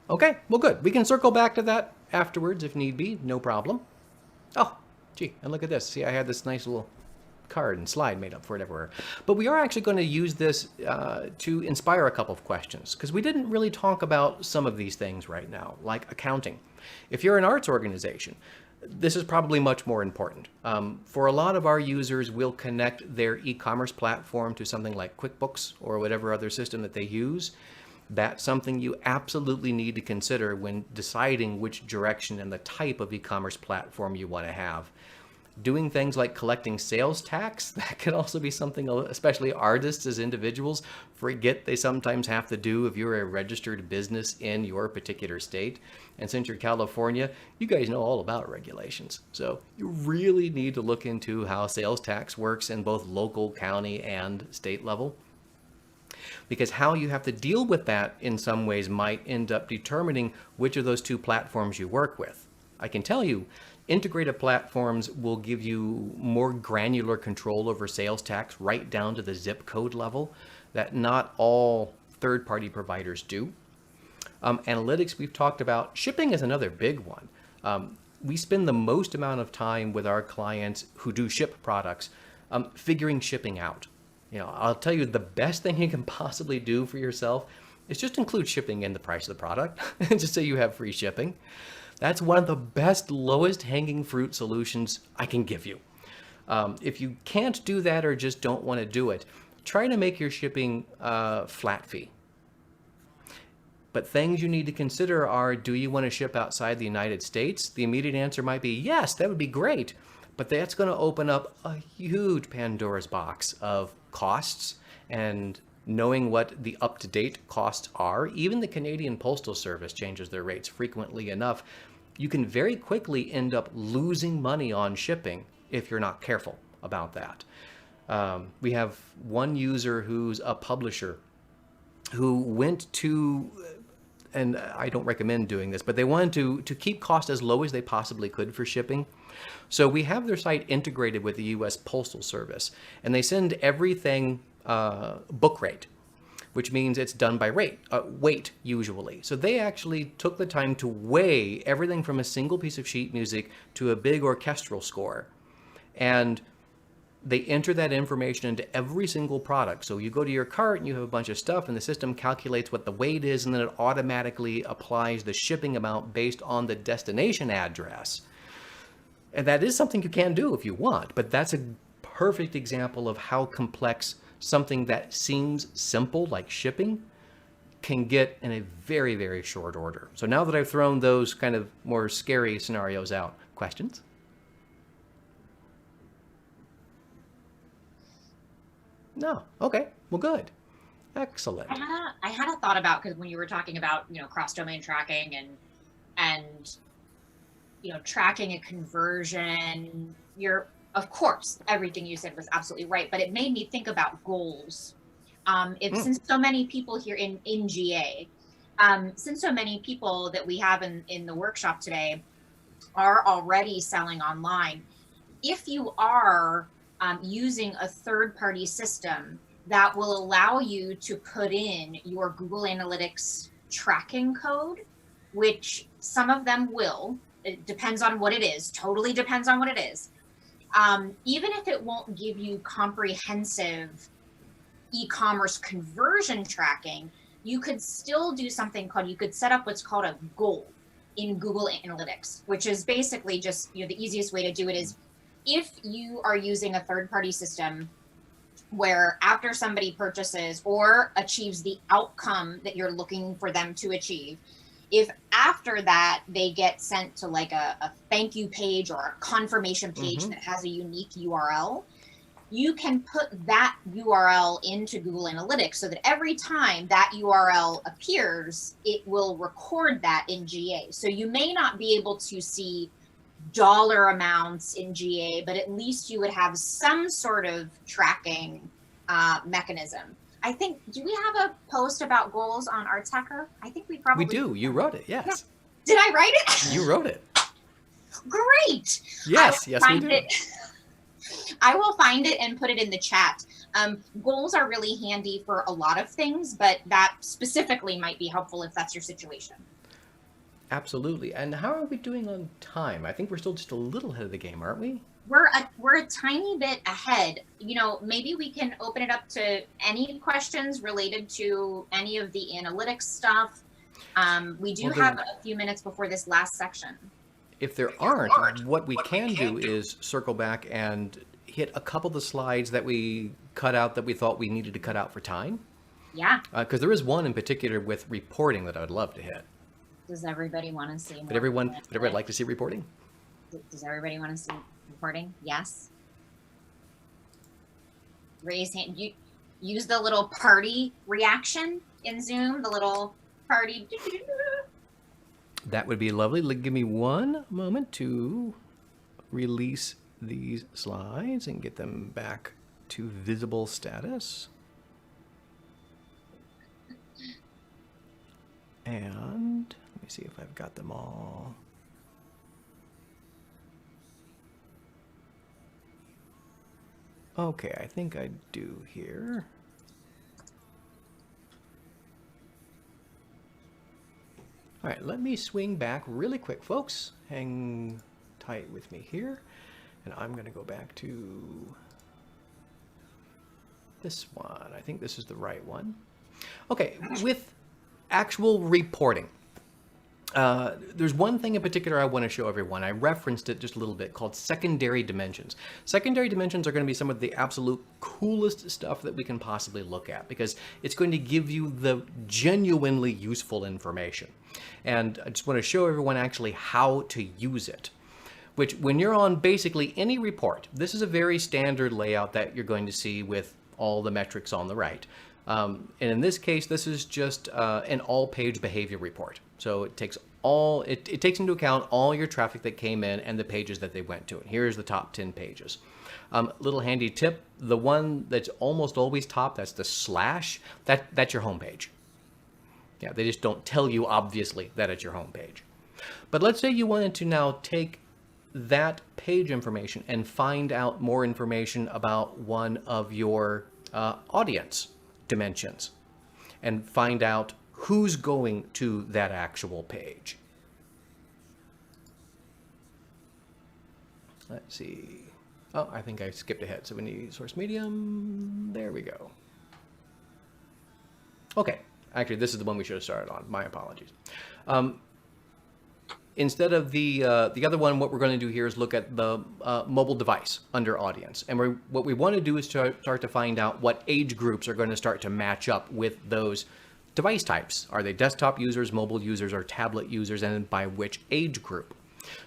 Okay, well, good. We can circle back to that afterwards if need be. No problem. Oh, gee, and look at this. See, I had this nice little card and slide made up for it everywhere. But we are actually going to use this to inspire a couple of questions, because we didn't really talk about some of these things right now, like accounting. If you're an arts organization, this is probably much more important. For a lot of our users, we'll connect their e-commerce platform to something like QuickBooks or whatever other system that they use. That's something you absolutely need to consider when deciding which direction and the type of e-commerce platform you want to have. Doing things like collecting sales tax, that can also be something, especially artists as individuals, forget they sometimes have to do if you're a registered business in your particular state. And since you're California, you guys know all about regulations. So you really need to look into how sales tax works in both local, county, and state level. Because how you have to deal with that in some ways might end up determining which of those two platforms you work with. I can tell you, integrated platforms will give you more granular control over sales tax right down to the zip code level that not all third-party providers do. Analytics we've talked about. Shipping is another big one. We spend the most amount of time with our clients who do ship products figuring shipping out. You know, I'll tell you the best thing you can possibly do for yourself is just include shipping in the price of the product, just so you have free shipping. That's one of the best, lowest hanging fruit solutions I can give you. If you can't do that or just don't want to do it, try to make your shipping flat fee. But things you need to consider are, do you want to ship outside the United States? The immediate answer might be, yes, that would be great. But that's going to open up a huge Pandora's box of costs, and knowing what the up-to-date costs are. Even the Canadian Postal Service changes their rates frequently enough. You can very quickly end up losing money on shipping if you're not careful about that. We have one user who's a publisher who went to, and I don't recommend doing this, but they wanted to keep costs as low as they possibly could for shipping. So we have their site integrated with the U.S. Postal Service, and they send everything book rate, which means it's done by weight usually. So they actually took the time to weigh everything from a single piece of sheet music to a big orchestral score. And they enter that information into every single product. So you go to your cart and you have a bunch of stuff, and the system calculates what the weight is, and then it automatically applies the shipping amount based on the destination address. And that is something you can do if you want, but that's a perfect example of how complex something that seems simple, like shipping, can get in a very, very short order. So now that I've thrown those kind of more scary scenarios out, questions? No. Okay. Well, good. Excellent. I had a thought about, because when you were talking about, cross-domain tracking and tracking a conversion, of course, everything you said was absolutely right, but it made me think about goals. Since so many people here in GA, since so many people that we have in the workshop today are already selling online, if you are using a third-party system that will allow you to put in your Google Analytics tracking code, which some of them will, it depends on what it is, totally depends on what it is. Even if it won't give you comprehensive e-commerce conversion tracking, you could still do something called, you could set up what's called a goal in Google Analytics, which is basically just, the easiest way to do it is, if you are using a third-party system where after somebody purchases or achieves the outcome that you're looking for them to achieve, if after that they get sent to like a thank you page or a confirmation page that has a unique URL, you can put that URL into Google Analytics so that every time that URL appears, it will record that in GA. So you may not be able to see dollar amounts in GA, but at least you would have some sort of tracking mechanism. I think, do we have a post about goals on Arts Hacker? I think we probably do. You wrote it, yes. Yeah. Did I write it? You wrote it. Great. Yes, yes, we do. I will find it and put it in the chat. Goals are really handy for a lot of things, but that specifically might be helpful if that's your situation. Absolutely. And how are we doing on time? I think we're still just a little ahead of the game, aren't we? We're a tiny bit ahead. You know, maybe we can open it up to any questions related to any of the analytics stuff. We do have a few minutes before this last section. If there aren't, what we can do is circle back and hit a couple of the slides that we cut out that we thought we needed to cut out for time. Yeah. Because there is one in particular with reporting that I would love to hit. Does everybody want to see more? Would everyone like to see reporting? Does everybody want to see reporting? Yes. Raise hand. You use the little party reaction in Zoom, the little party. That would be lovely. Give me one moment to release these slides and get them back to visible status. And let me see if I've got them all. Okay, I think I do here. All right, let me swing back really quick, folks. Hang tight with me here. And I'm going to go back to this one. I think this is the right one. Okay, with actual reporting. There's one thing in particular I want to show everyone. I referenced it just a little bit, called secondary dimensions. Secondary dimensions are going to be some of the absolute coolest stuff that we can possibly look at, because it's going to give you the genuinely useful information. And I just want to show everyone actually how to use it. Which, when you're on basically any report, this is a very standard layout that you're going to see with all the metrics on the right. And in this case, this is just an all-page behavior report. So it takes it takes into account all your traffic that came in and the pages that they went to. And here's the top 10 pages. Little handy tip: the one that's almost always top, that's the slash. That's your home page. Yeah, they just don't tell you obviously that it's your home page. But let's say you wanted to now take that page information and find out more information about one of your audience dimensions, and find out who's going to that actual page. Let's see. Oh, I think I skipped ahead. So we need source medium. There we go. Okay. Actually, this is the one we should have started on. My apologies. Instead of the other one, what we're going to do here is look at the mobile device under audience. And what we want to do is start to find out what age groups are going to start to match up with those device types. Are they desktop users, mobile users, or tablet users, and by which age group?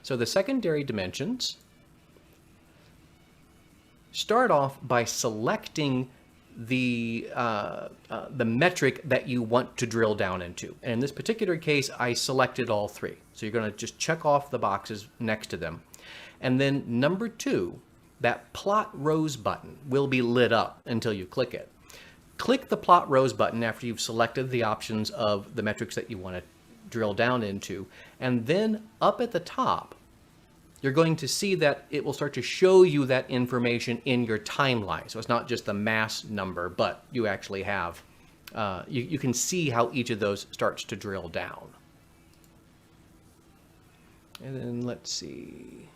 So the secondary dimensions start off by selecting the metric that you want to drill down into. And in this particular case, I selected all three. So you're going to just check off the boxes next to them. And then number 2, that plot rows button will be lit up until you click it. Click the plot rows button after you've selected the options of the metrics that you want to drill down into. And then up at the top, you're going to see that it will start to show you that information in your timeline. So it's not just the mass number, but you actually have, you can see how each of those starts to drill down. And then let's see.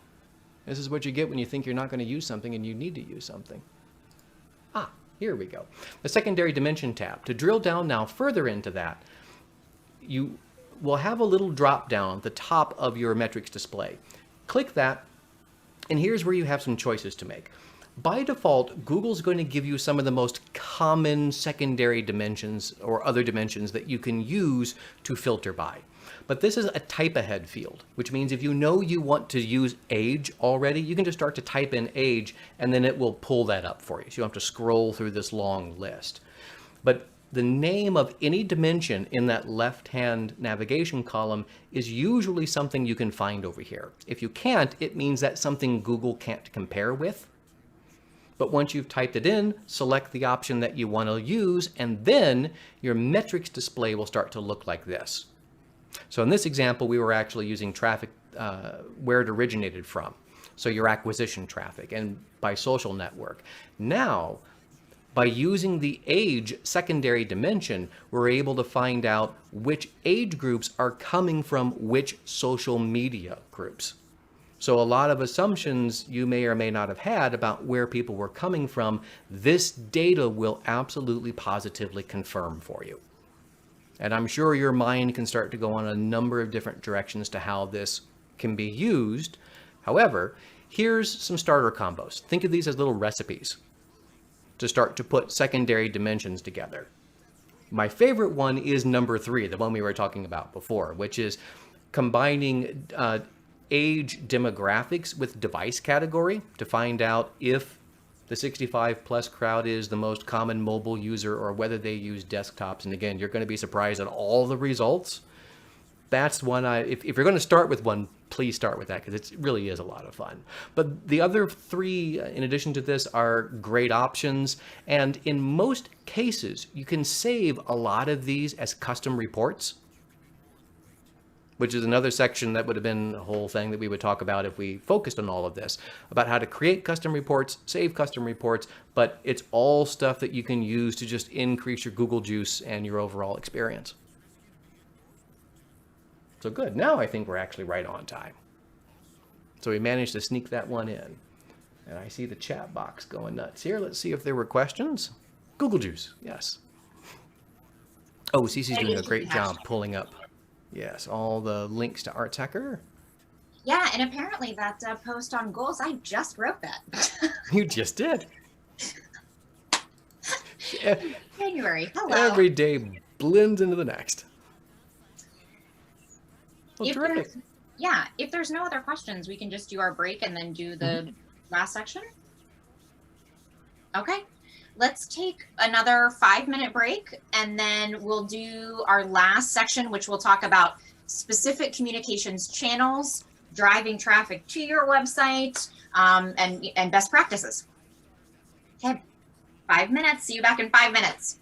This is what you get when you think you're not going to use something and you need to use something. Ah, here we go. The secondary dimension tab. To drill down now further into that, you will have a little drop down at the top of your metrics display. Click that, and here's where you have some choices to make. By default, Google's going to give you some of the most common secondary dimensions or other dimensions that you can use to filter by. But this is a type ahead field, which means if you know you want to use age already, you can just start to type in age, and then it will pull that up for you. So you don't have to scroll through this long list. But the name of any dimension in that left-hand navigation column is usually something you can find over here. If you can't, it means that's something Google can't compare with. But once you've typed it in, select the option that you want to use, and then your metrics display will start to look like this. So in this example, we were actually using traffic where it originated from. So your acquisition traffic, and by social network. Now, by using the age secondary dimension, we're able to find out which age groups are coming from which social media groups. So a lot of assumptions you may or may not have had about where people were coming from, this data will absolutely positively confirm for you. And I'm sure your mind can start to go on a number of different directions to how this can be used. However, here's some starter combos. Think of these as little recipes to start to put secondary dimensions together. My favorite one is number 3, the one we were talking about before, which is combining age demographics with device category to find out if the 65 plus crowd is the most common mobile user or whether they use desktops. And again, you're going to be surprised at all the results. That's one if you're going to start with one, please start with that, because it really is a lot of fun. But the other 3, in addition to this, are great options. And in most cases, you can save a lot of these as custom reports, which is another section that would have been a whole thing that we would talk about if we focused on all of this, about how to create custom reports, save custom reports, but it's all stuff that you can use to just increase your Google juice and your overall experience. So good, now I think we're actually right on time. So we managed to sneak that one in. And I see the chat box going nuts here. Let's see if there were questions. Google juice, yes. Oh, Ceci's doing a great job pulling up. Yes, all the links to Arthacker. Yeah, and apparently that post on goals, I just wrote that. You just did. January, hello. Every day blends into the next. Well, terrific. Yeah, if there's no other questions, we can just do our break and then do the last section. Okay. Let's take another 5-minute break, and then we'll do our last section, which will talk about specific communications channels, driving traffic to your website, and best practices. Okay, 5 minutes. See you back in 5 minutes.